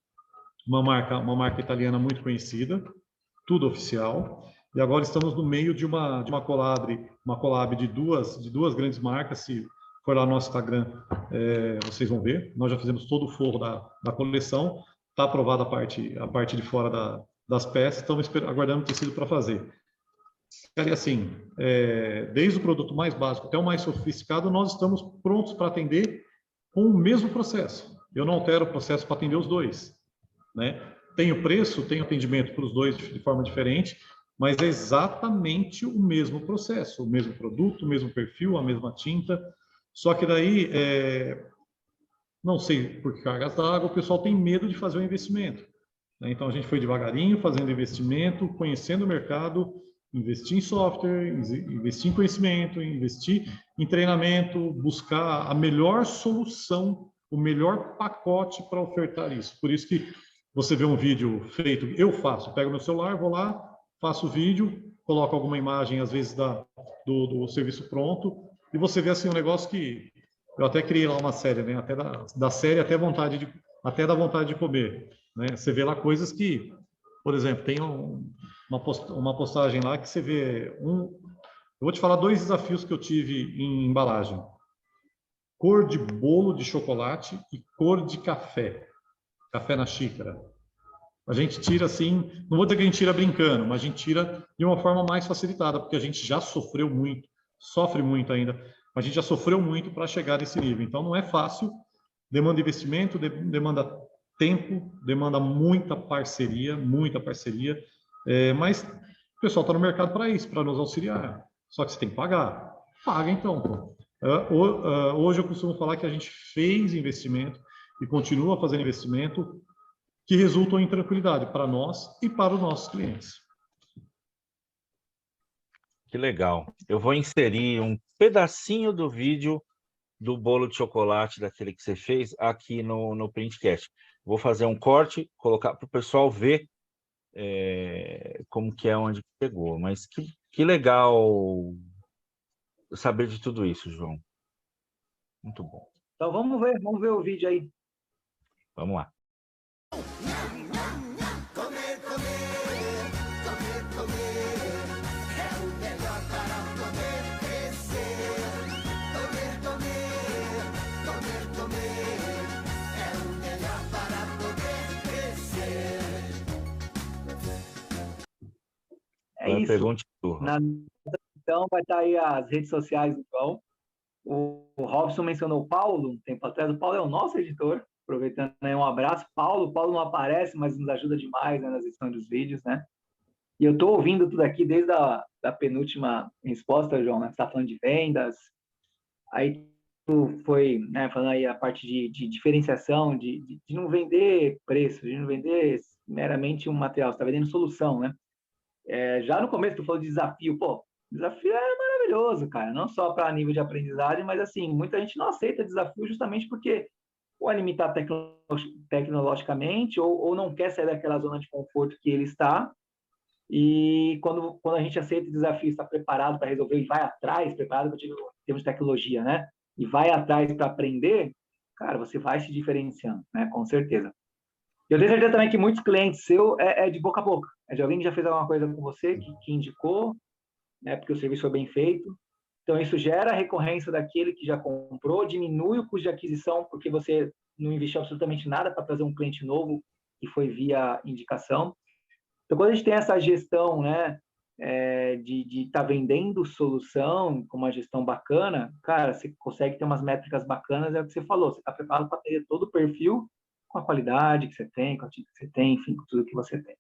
Speaker 2: uma marca italiana muito conhecida, tudo oficial, e agora estamos no meio de uma collab de duas grandes marcas. Se for lá no nosso Instagram, vocês vão ver. Nós já fizemos todo o forro da coleção, está aprovada a parte de fora das peças, estamos aguardando o tecido para fazer. E assim, desde o produto mais básico até o mais sofisticado, nós estamos prontos para atender com o mesmo processo. Eu não altero o processo para atender os dois, né? Tenho preço, tenho atendimento para os dois de forma diferente, mas é exatamente o mesmo processo, o mesmo produto, o mesmo perfil, a mesma tinta. Só que daí, não sei por que cargas d'água, o pessoal tem medo de fazer o investimento, né? Então a gente foi devagarinho, fazendo investimento, conhecendo o mercado, investir em software, investir em conhecimento, investir em treinamento, buscar a melhor solução, o melhor pacote para ofertar isso. Por isso que você vê um vídeo feito, eu pego meu celular, vou lá, faço o vídeo, coloco alguma imagem, às vezes, do serviço pronto, e você vê assim um negócio que eu até criei lá uma série, né? Até da série até dá vontade de comer, né? Você vê lá coisas que, por exemplo, tem uma postagem lá que você vê eu vou te falar 2 desafios que eu tive em embalagem: cor de bolo de chocolate e cor de café na xícara. A gente tira assim, não vou dizer que a gente tira brincando, mas a gente tira de uma forma mais facilitada, porque a gente já sofreu muito, sofre muito ainda, mas a gente já sofreu muito para chegar nesse nível. Então não é fácil, demanda investimento, demanda tempo, demanda muita parceria, mas o pessoal está no mercado para isso, para nos auxiliar. Só que você tem que pagar. Paga então, pô. Hoje eu costumo falar que a gente fez investimento e continua fazendo investimento que resultam em tranquilidade para nós e para os nossos clientes.
Speaker 1: Que legal. Eu vou inserir um pedacinho do vídeo do bolo de chocolate daquele que você fez aqui no Printcast. Vou fazer um corte, colocar para o pessoal ver como que é, onde pegou. Mas que legal saber de tudo isso, João. Muito bom.
Speaker 3: Então vamos ver o vídeo aí.
Speaker 1: Vamos lá.
Speaker 4: Comer é o melhor para
Speaker 3: É isso.
Speaker 1: Pergunte tu.
Speaker 3: Então, vai estar aí as redes sociais do João. O Robson mencionou o Paulo um tempo atrás. O Paulo é o nosso editor. Aproveitando aí, um abraço. Paulo não aparece, mas nos ajuda demais, né, nas edições dos vídeos, né? E eu estou ouvindo tudo aqui desde a penúltima resposta, João, né? Você está falando de vendas. Aí tu foi, né, falando aí a parte de diferenciação, de não vender preço, de não vender meramente um material. Você está vendendo solução, né? Já no começo tu falou de desafio. Pô, desafio é maravilhoso, cara. Não só para nível de aprendizagem, mas assim, muita gente não aceita desafio justamente porque ou é limitar tecnologicamente ou não quer sair daquela zona de conforto que ele está. E quando a gente aceita o desafio, está preparado para resolver e vai atrás, preparado para em termos de tecnologia, né? E vai atrás para aprender, cara, você vai se diferenciando, né? Com certeza. Eu tenho certeza também que muitos clientes seus é de boca a boca. É de alguém que já fez alguma coisa com você, que indicou, né? Porque o serviço foi bem feito. Então, isso gera a recorrência daquele que já comprou, diminui o custo de aquisição, porque você não investiu absolutamente nada para trazer um cliente novo que foi via indicação. Então, quando a gente tem essa gestão, né, de estar vendendo solução com uma gestão bacana, cara, você consegue ter umas métricas bacanas, é o que você falou, você está preparado para ter todo o perfil com a qualidade que você tem, com a título que você tem, enfim, com tudo que você tem.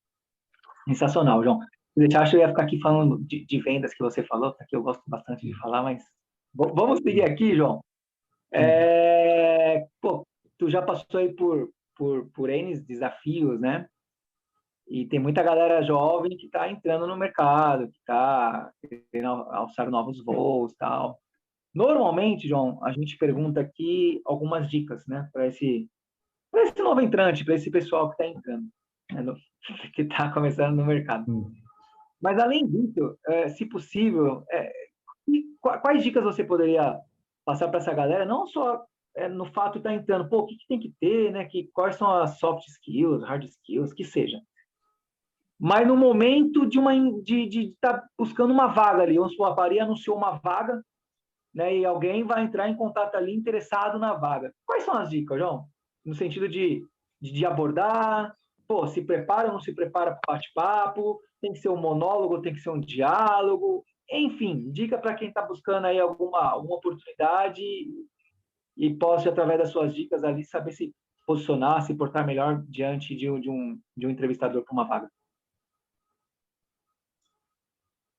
Speaker 3: Sensacional, João. Se deixar, eu ia ficar aqui falando de vendas que você falou, que eu gosto bastante de falar, mas vamos seguir aqui, João. Pô, tu já passou aí por N desafios, né? E tem muita galera jovem que está entrando no mercado, que está querendo alçar novos voos e tal. Normalmente, João, a gente pergunta aqui algumas dicas, né? Para esse novo entrante, para esse pessoal que está entrando, né, que está começando no mercado. Mas, além disso, se possível, quais dicas você poderia passar para essa galera? Não só no fato de estar entrando, pô, o que tem que ter, né? Quais são as soft skills, hard skills, que seja. Mas no momento de estar buscando uma vaga ali, vamos supor, a Pari anunciou uma vaga, né, e alguém vai entrar em contato ali interessado na vaga. Quais são as dicas, João? No sentido de abordar, pô, se prepara ou não se prepara para o bate-papo, tem que ser um monólogo, tem que ser um diálogo, enfim, dica para quem está buscando aí alguma oportunidade e possa, através das suas dicas ali, saber se posicionar, se portar melhor diante de um entrevistador para uma vaga.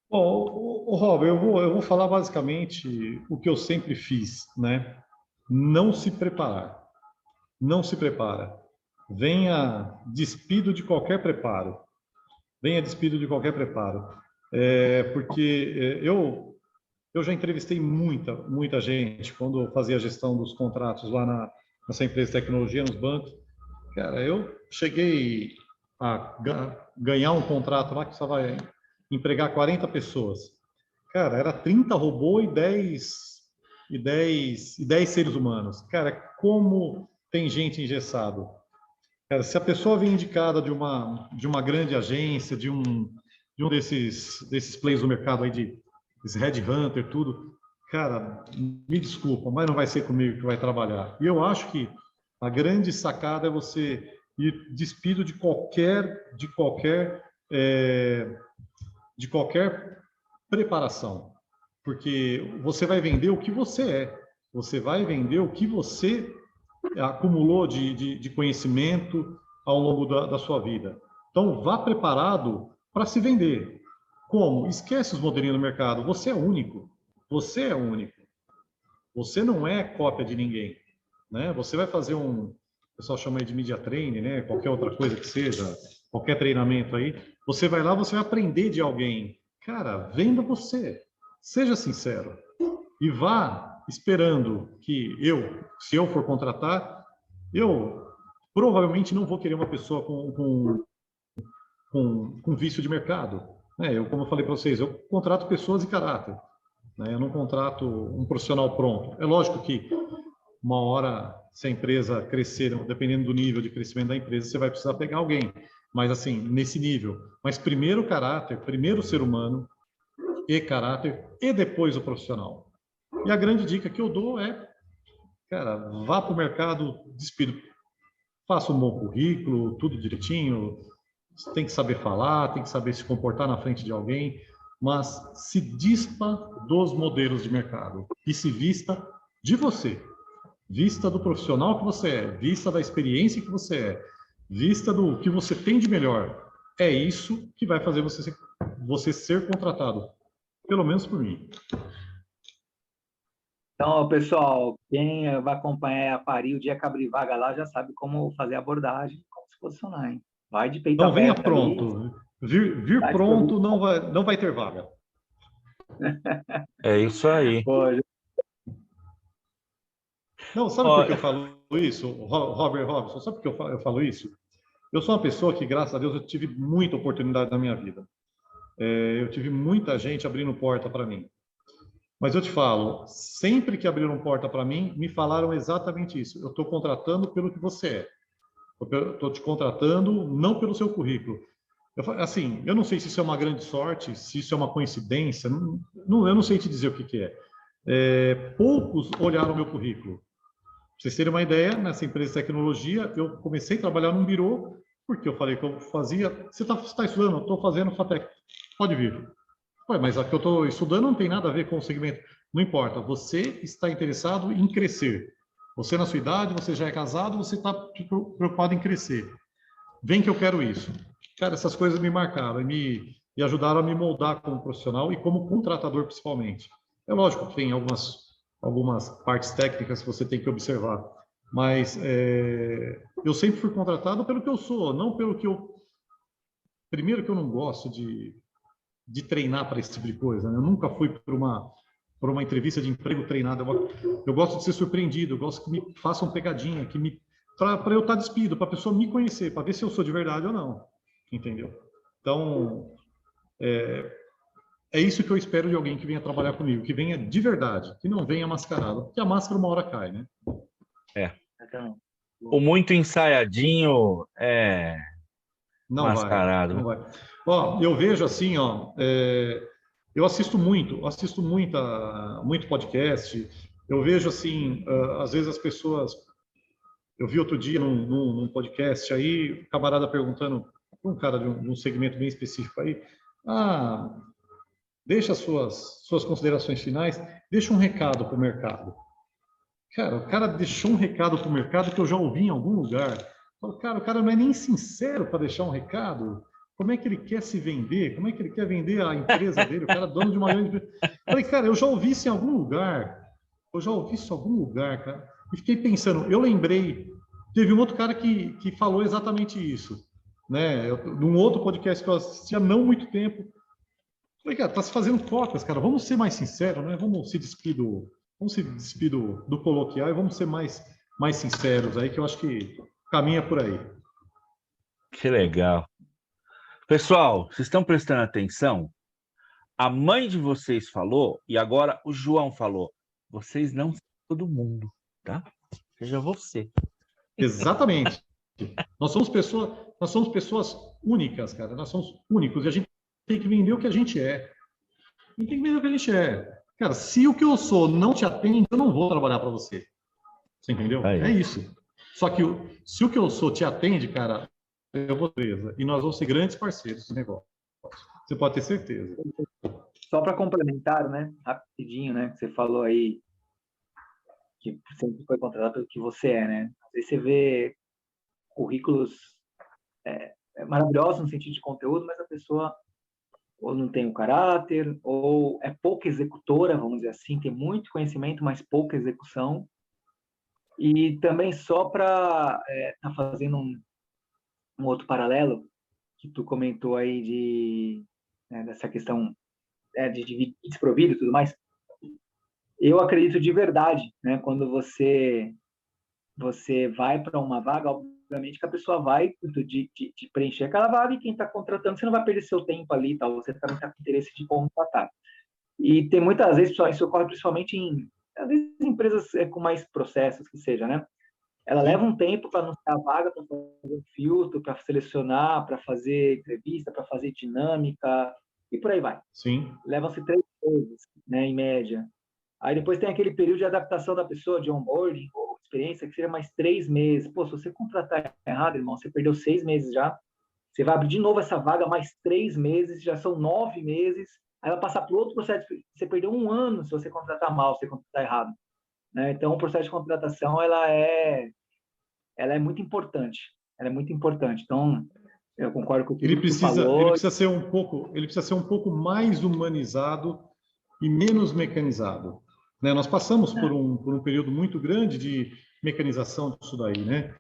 Speaker 2: Bom, Rob, eu vou falar basicamente o que eu sempre fiz, né? Não se preparar. Não se prepara. Venha despido de qualquer preparo. Venha despido de qualquer preparo. Porque eu já entrevistei muita gente quando eu fazia a gestão dos contratos lá nessa empresa de tecnologia, nos bancos. Cara, eu cheguei a ganhar um contrato lá que só vai empregar 40 pessoas. Cara, era 30 robô e 10 seres humanos. Cara, como tem gente engessado. Cara, se a pessoa vem indicada de uma grande agência, de um desses players do mercado aí, de headhunter, tudo, cara, me desculpa, mas não vai ser comigo que vai trabalhar. E eu acho que a grande sacada é você ir despido de qualquer preparação, porque você vai vender o que você é, você vai vender o que você acumulou de conhecimento ao longo da sua vida. Então, vá preparado para se vender. Como? Esquece os modelinhos do mercado. Você é único. Você é único. Você não é cópia de ninguém, né? Você vai fazer o pessoal chama aí de media training, né? Qualquer outra coisa que seja, qualquer treinamento aí. Você vai lá, você vai aprender de alguém. Cara, venda você. Seja sincero. E vá esperando que se eu for contratar, eu provavelmente não vou querer uma pessoa com vício de mercado. Como eu falei para vocês, eu contrato pessoas de caráter. Né? Eu não contrato um profissional pronto. É lógico que uma hora, se a empresa crescer, dependendo do nível de crescimento da empresa, você vai precisar pegar alguém. Mas assim, nesse nível. Mas primeiro caráter, primeiro ser humano e caráter, e depois o profissional. E a grande dica que eu dou é, cara, vá para o mercado despido. Faça um bom currículo, tudo direitinho, Você tem que saber falar, tem que saber se comportar na frente de alguém, mas se dispa dos modelos de mercado e se vista de você. Vista do profissional que você é, vista da experiência que você é, vista do que você tem de melhor. É isso que vai fazer você ser contratado, pelo menos por mim.
Speaker 3: Então, pessoal, quem vai acompanhar a Pari o dia que abrir vaga lá já sabe como fazer a abordagem, como se posicionar, hein? Vai de peito
Speaker 2: Não venha
Speaker 3: aberto ali.
Speaker 2: pronto. Vir pronto não vai ter vaga.
Speaker 1: É isso aí.
Speaker 3: Pô,
Speaker 2: Não, sabe por que eu falo isso, Robert Robson? Sabe por que eu falo isso? Eu sou uma pessoa que, graças a Deus, eu tive muita oportunidade na minha vida. Eu tive muita gente abrindo porta para mim. Mas eu te falo, sempre que abriram porta para mim, me falaram exatamente isso. Eu estou contratando pelo que você é. Eu estou te contratando não pelo seu currículo. Assim, eu não sei se isso é uma grande sorte, se isso é uma coincidência, eu não sei te dizer o que é. Poucos olharam o meu currículo. Para vocês terem uma ideia, nessa empresa de tecnologia, eu comecei a trabalhar num birô, porque eu falei que eu fazia... Você está estudando? Eu estou fazendo FATEC. Pode vir. Ué, mas a que eu estou estudando não tem nada a ver com o segmento. Não importa, você está interessado em crescer. Você na sua idade, você já é casado, você está preocupado em crescer. Vem que eu quero isso. Cara, essas coisas me marcaram e ajudaram a me moldar como profissional e como contratador, principalmente. É lógico que tem algumas partes técnicas que você tem que observar, mas eu sempre fui contratado pelo que eu sou, não pelo que eu... Primeiro que eu não gosto de treinar para esse tipo de coisa, né? Eu nunca fui por uma entrevista de emprego treinada. Eu gosto de ser surpreendido, eu gosto que me façam pegadinha, para eu estar despido, para a pessoa me conhecer, para ver se eu sou de verdade ou não, entendeu? Então, é isso que eu espero de alguém que venha trabalhar comigo, que venha de verdade, que não venha mascarado, porque a máscara uma hora cai, né?
Speaker 1: O muito ensaiadinho
Speaker 2: Não vai,
Speaker 1: mascarado.
Speaker 2: não vai. Ó, eu vejo assim, ó, eu assisto muito podcast. Eu vejo assim, às vezes as pessoas. Eu vi outro dia num podcast aí, um camarada perguntando, um cara de um segmento bem específico aí, deixa suas considerações finais, deixa um recado para o mercado. Cara, o cara deixou um recado para o mercado que eu já ouvi em algum lugar. Falo, cara, o cara não é nem sincero para deixar um recado. Como é que ele quer se vender? Como é que ele quer vender a empresa dele? O cara é dono de uma grande empresa. Falei, cara, eu já ouvi isso em algum lugar. Eu já ouvi isso em algum lugar, cara. E fiquei pensando, eu lembrei, teve um outro cara que falou exatamente isso. Né? Num outro podcast que eu assisti há não muito tempo. Falei, cara, tá se fazendo cópias, cara. Vamos ser mais sinceros, né? Vamos se despir do coloquial e vamos ser mais sinceros aí, que eu acho que caminha por aí.
Speaker 1: Que legal. Pessoal, vocês estão prestando atenção? A mãe de vocês falou e agora o João falou. Vocês não são todo mundo, tá? Seja você.
Speaker 2: Exatamente. Nós somos pessoas únicas, cara. Nós somos únicos e a gente tem que vender o que a gente é. A gente tem que vender o que a gente é. Cara, se o que eu sou não te atende, eu não vou trabalhar para você. Você entendeu? É isso. Só que se o que eu sou te atende, cara, eu vou presa. E nós vamos ser grandes parceiros do negócio. Você pode ter certeza.
Speaker 3: Só para complementar, né? Rapidinho, né? Você falou aí que sempre foi contratado pelo que você é, né? Às vezes você vê currículos maravilhosos no sentido de conteúdo, mas a pessoa ou não tem o caráter, ou é pouca executora, vamos dizer assim, tem muito conhecimento, mas pouca execução. E também só para estar fazendo um outro paralelo, que tu comentou aí dessa questão de desprovido e tudo mais, eu acredito de verdade, né? Quando você vai para uma vaga, obviamente que a pessoa vai de preencher aquela vaga e quem está contratando, você não vai perder seu tempo ali e tal, você também está com interesse de contratar. E tem muitas vezes, isso ocorre principalmente às vezes, empresas com mais processos, que seja, né? Ela leva um tempo para anunciar a vaga, para fazer um filtro, para selecionar, para fazer entrevista, para fazer dinâmica, e por aí vai.
Speaker 2: Sim.
Speaker 3: Levam-se 3 meses, né, em média. Aí depois tem aquele período de adaptação da pessoa, de onboarding, ou experiência, que seria mais 3 meses. Pô, se você contratar errado, irmão, você perdeu 6 meses já. Você vai abrir de novo essa vaga mais 3 meses, já são 9 meses, aí vai passar por outro processo. Você perdeu 1 ano se você contratar mal, se você contratar errado. Né? Então, o processo de contratação, ela é muito importante. Ela é muito importante. Então, eu concordo com tudo que tu falou.
Speaker 2: Ele precisa ser um pouco mais humanizado e menos mecanizado. Né? Nós passamos por um período muito grande de mecanização disso daí, né?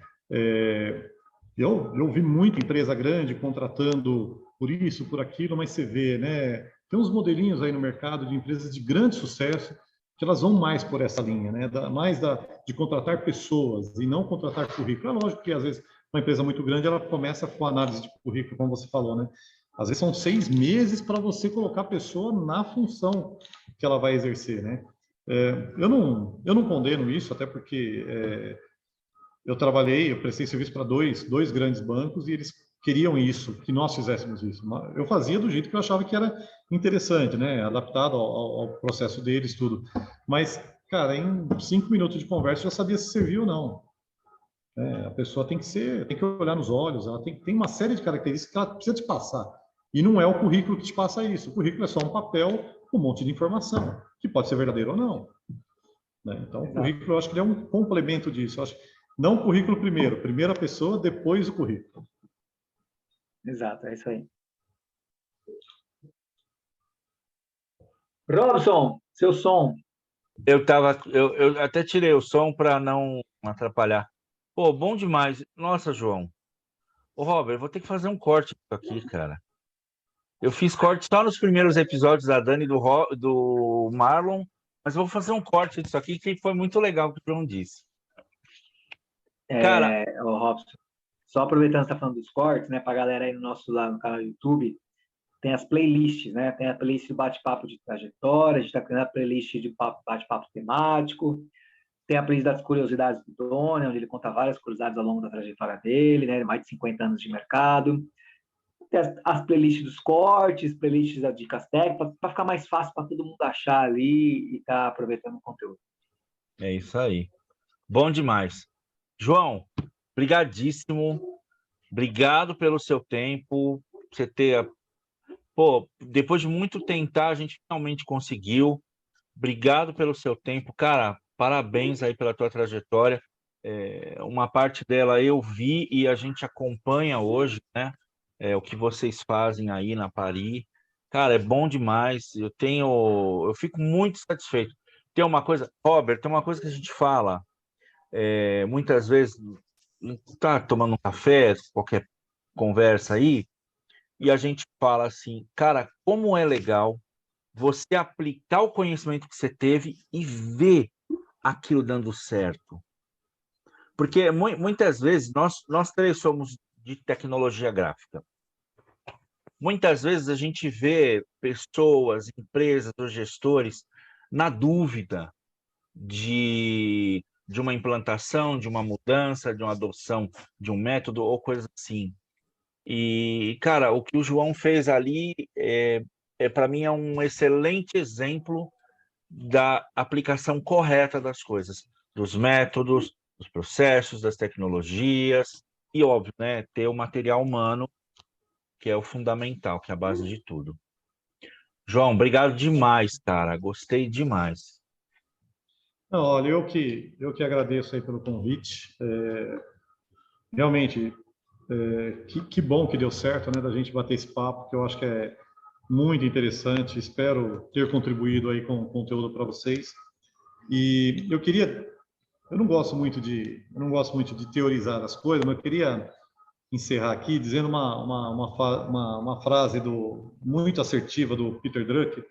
Speaker 2: Eu vi muita empresa grande contratando por isso, por aquilo, mas você vê, né? Tem uns modelinhos aí no mercado de empresas de grande sucesso que elas vão mais por essa linha, né? De contratar pessoas e não contratar currículo. É lógico que, às vezes, uma empresa muito grande, ela começa com a análise de currículo, como você falou, né? Às vezes são 6 meses para você colocar a pessoa na função que ela vai exercer, né? Eu não condeno isso, até porque eu prestei serviço para dois grandes bancos e eles queriam isso, que nós fizéssemos isso. Eu fazia do jeito que eu achava que era interessante, né? Adaptado ao processo deles, tudo. Mas, cara, em 5 minutos de conversa eu já sabia se servia ou não. A pessoa tem que olhar nos olhos, ela tem uma série de características que ela precisa te passar. E não é o currículo que te passa isso. O currículo é só um papel com um monte de informação, que pode ser verdadeiro ou não. Né? Então, o currículo, eu acho que ele é um complemento disso. Eu acho, não o currículo primeiro, primeiro a pessoa, depois o currículo.
Speaker 3: Exato, é isso aí. Robson, seu som.
Speaker 1: Eu até tirei o som para não atrapalhar. Pô, bom demais. Nossa, João. Ô, Robert, eu vou ter que fazer um corte aqui, cara. Eu fiz corte só nos primeiros episódios da Dani e do Marlon, mas eu vou fazer um corte disso aqui que foi muito legal o que o João disse. Cara,
Speaker 3: Ô, Robson, só aproveitando que você está falando dos cortes, né, para a galera aí lá no canal do YouTube, tem as playlists, né? Tem a playlist de bate-papo de trajetória, a gente está criando a playlist de bate-papo temático, tem a playlist das curiosidades do Doni, onde ele conta várias curiosidades ao longo da trajetória dele, né? Mais de 50 anos de mercado. Tem as playlists dos cortes, playlists das dicas técnicas, para ficar mais fácil para todo mundo achar ali e estar aproveitando o conteúdo.
Speaker 1: É isso aí. Bom demais. João, brigadíssimo. Obrigado pelo seu tempo. Você ter... Pô, depois de muito tentar, a gente finalmente conseguiu. Obrigado pelo seu tempo. Cara, parabéns aí pela tua trajetória. Uma parte dela eu vi e a gente acompanha hoje, né? O que vocês fazem aí na Paris. Cara, é bom demais. Eu fico muito satisfeito. Tem uma coisa, Robert, tem uma coisa que a gente fala muitas vezes, tá tomando um café, qualquer conversa aí, e a gente fala assim, cara, como é legal você aplicar o conhecimento que você teve e ver aquilo dando certo. Porque muitas vezes nós três somos de tecnologia gráfica. Muitas vezes a gente vê pessoas, empresas ou gestores na dúvida de uma implantação, de uma mudança, de uma adoção de um método ou coisa assim. E, cara, o que o João fez ali para mim é um excelente exemplo da aplicação correta das coisas, dos métodos, dos processos, das tecnologias e, óbvio, né, ter o material humano, que é o fundamental, que é a base de tudo. João, obrigado demais, cara. Gostei demais.
Speaker 2: Não, olha, eu que agradeço aí pelo convite. Realmente, que bom que deu certo, né, da gente bater esse papo, que eu acho que é muito interessante. Espero ter contribuído aí com o conteúdo para vocês. E eu não gosto muito de teorizar as coisas, mas eu queria encerrar aqui dizendo uma frase muito assertiva do Peter Drucker,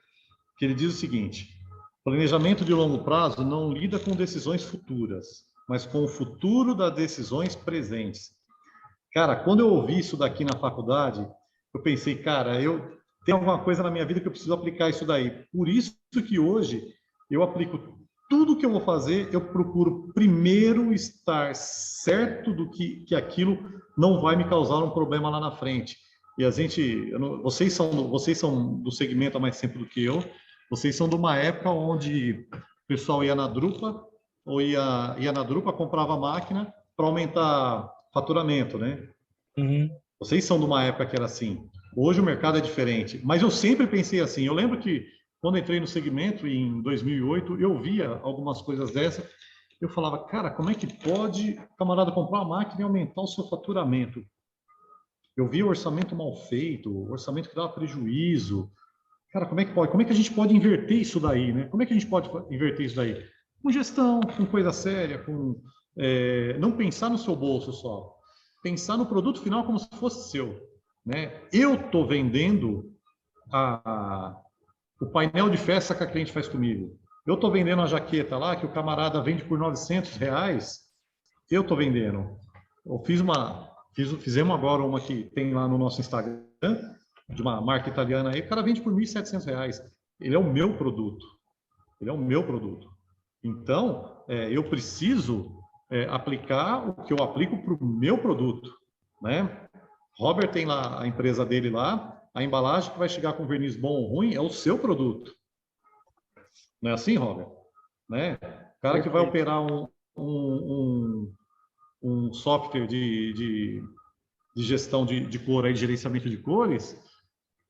Speaker 2: que ele diz o seguinte: planejamento de longo prazo não lida com decisões futuras, mas com o futuro das decisões presentes. Cara, quando eu ouvi isso daqui na faculdade, eu pensei, cara, eu tenho alguma coisa na minha vida que eu preciso aplicar isso daí. Por isso que hoje eu aplico tudo que eu vou fazer, eu procuro primeiro estar certo do que aquilo não vai me causar um problema lá na frente. E vocês são do segmento há mais tempo do que eu. Vocês são de uma época onde o pessoal ia na Drupa, ou ia na Drupa, comprava máquina para aumentar faturamento, né?
Speaker 1: Uhum.
Speaker 2: Vocês são de uma época que era assim. Hoje o mercado é diferente. Mas eu sempre pensei assim. Eu lembro que quando entrei no segmento em 2008, eu via algumas coisas dessas. Eu falava, cara, como é que pode o camarada comprar uma máquina e aumentar o seu faturamento? Eu via o orçamento mal feito, o orçamento que dava prejuízo. Cara, como é que pode? Como é que a gente pode inverter isso daí, né? Como é que a gente pode inverter isso daí? Com gestão, com coisa séria, com não pensar no seu bolso só, pensar no produto final como se fosse seu, né? Eu estou vendendo o painel de festa que a cliente faz comigo. Eu estou vendendo a jaqueta lá que o camarada vende por R$ 900. Eu estou vendendo. Fizemos agora uma que tem lá no nosso Instagram, de uma marca italiana aí, o cara vende por R$ 1.700. Ele é o meu produto. Ele é o meu produto. Então, eu preciso aplicar o que eu aplico para o meu produto, né? Robert tem lá a empresa dele lá, a embalagem que vai chegar com verniz bom ou ruim é o seu produto. Não é assim, Robert? Né? O cara que vai operar um software de gestão de cor, aí, de gerenciamento de cores,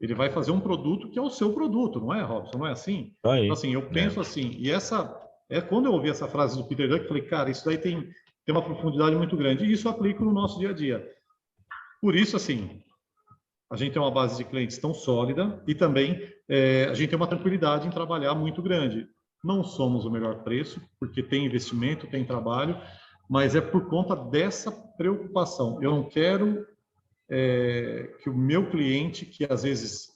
Speaker 2: ele vai fazer um produto que é o seu produto, não é, Robson? Não é assim?
Speaker 1: Aí,
Speaker 2: então, assim, eu penso assim, e quando eu ouvi essa frase do Peter Drucker, eu falei, cara, isso daí tem uma profundidade muito grande, e isso eu aplico no nosso dia a dia. Por isso, assim, a gente tem uma base de clientes tão sólida e também a gente tem uma tranquilidade em trabalhar muito grande. Não somos o melhor preço, porque tem investimento, tem trabalho, mas é por conta dessa preocupação. Eu não quero que o meu cliente, que às vezes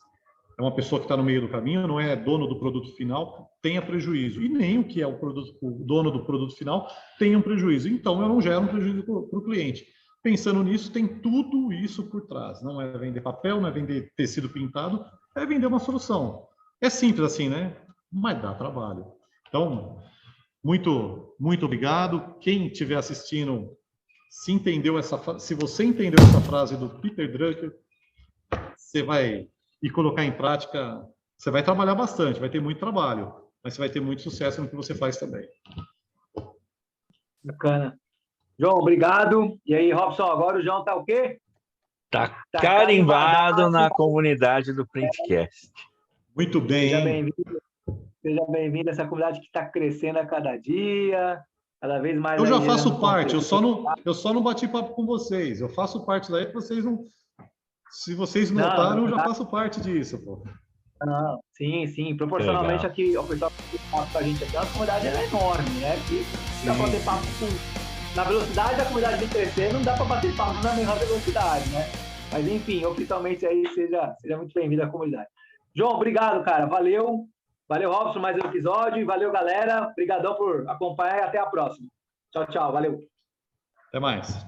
Speaker 2: é uma pessoa que está no meio do caminho, não é dono do produto final, tenha prejuízo. E nem o que é o dono do produto final tenha um prejuízo. Então, eu não gero um prejuízo para o cliente. Pensando nisso, tem tudo isso por trás. Não é vender papel, não é vender tecido pintado, é vender uma solução. É simples assim, né? Mas dá trabalho. Então, muito, muito obrigado. Quem estiver assistindo, se você entendeu essa frase do Peter Drucker, você vai colocar em prática, você vai trabalhar bastante, vai ter muito trabalho, mas você vai ter muito sucesso no que você faz também.
Speaker 3: Bacana. João, obrigado. E aí, Robson, agora o João tá o quê?
Speaker 1: Tá carimbado na comunidade do Printcast.
Speaker 2: Muito bem.
Speaker 3: Seja bem-vindo a essa comunidade que está crescendo a cada dia, cada vez mais.
Speaker 2: Eu já faço parte, eu só não bati papo com vocês. Eu faço parte daí que vocês não. Se vocês notaram, eu já faço parte disso, pô.
Speaker 3: Não, sim. Proporcionalmente aqui, o pessoal que papo com a gente aqui, a comunidade é enorme, né? Que dá para bater papo na velocidade da comunidade vem crescer, não dá para bater papo na mesma velocidade, né? Mas enfim, oficialmente aí seja muito bem-vindo à comunidade. João, obrigado, cara. Valeu, Robson, mais um episódio. Valeu, galera. Obrigadão por acompanhar e até a próxima. Tchau, valeu.
Speaker 2: Até mais.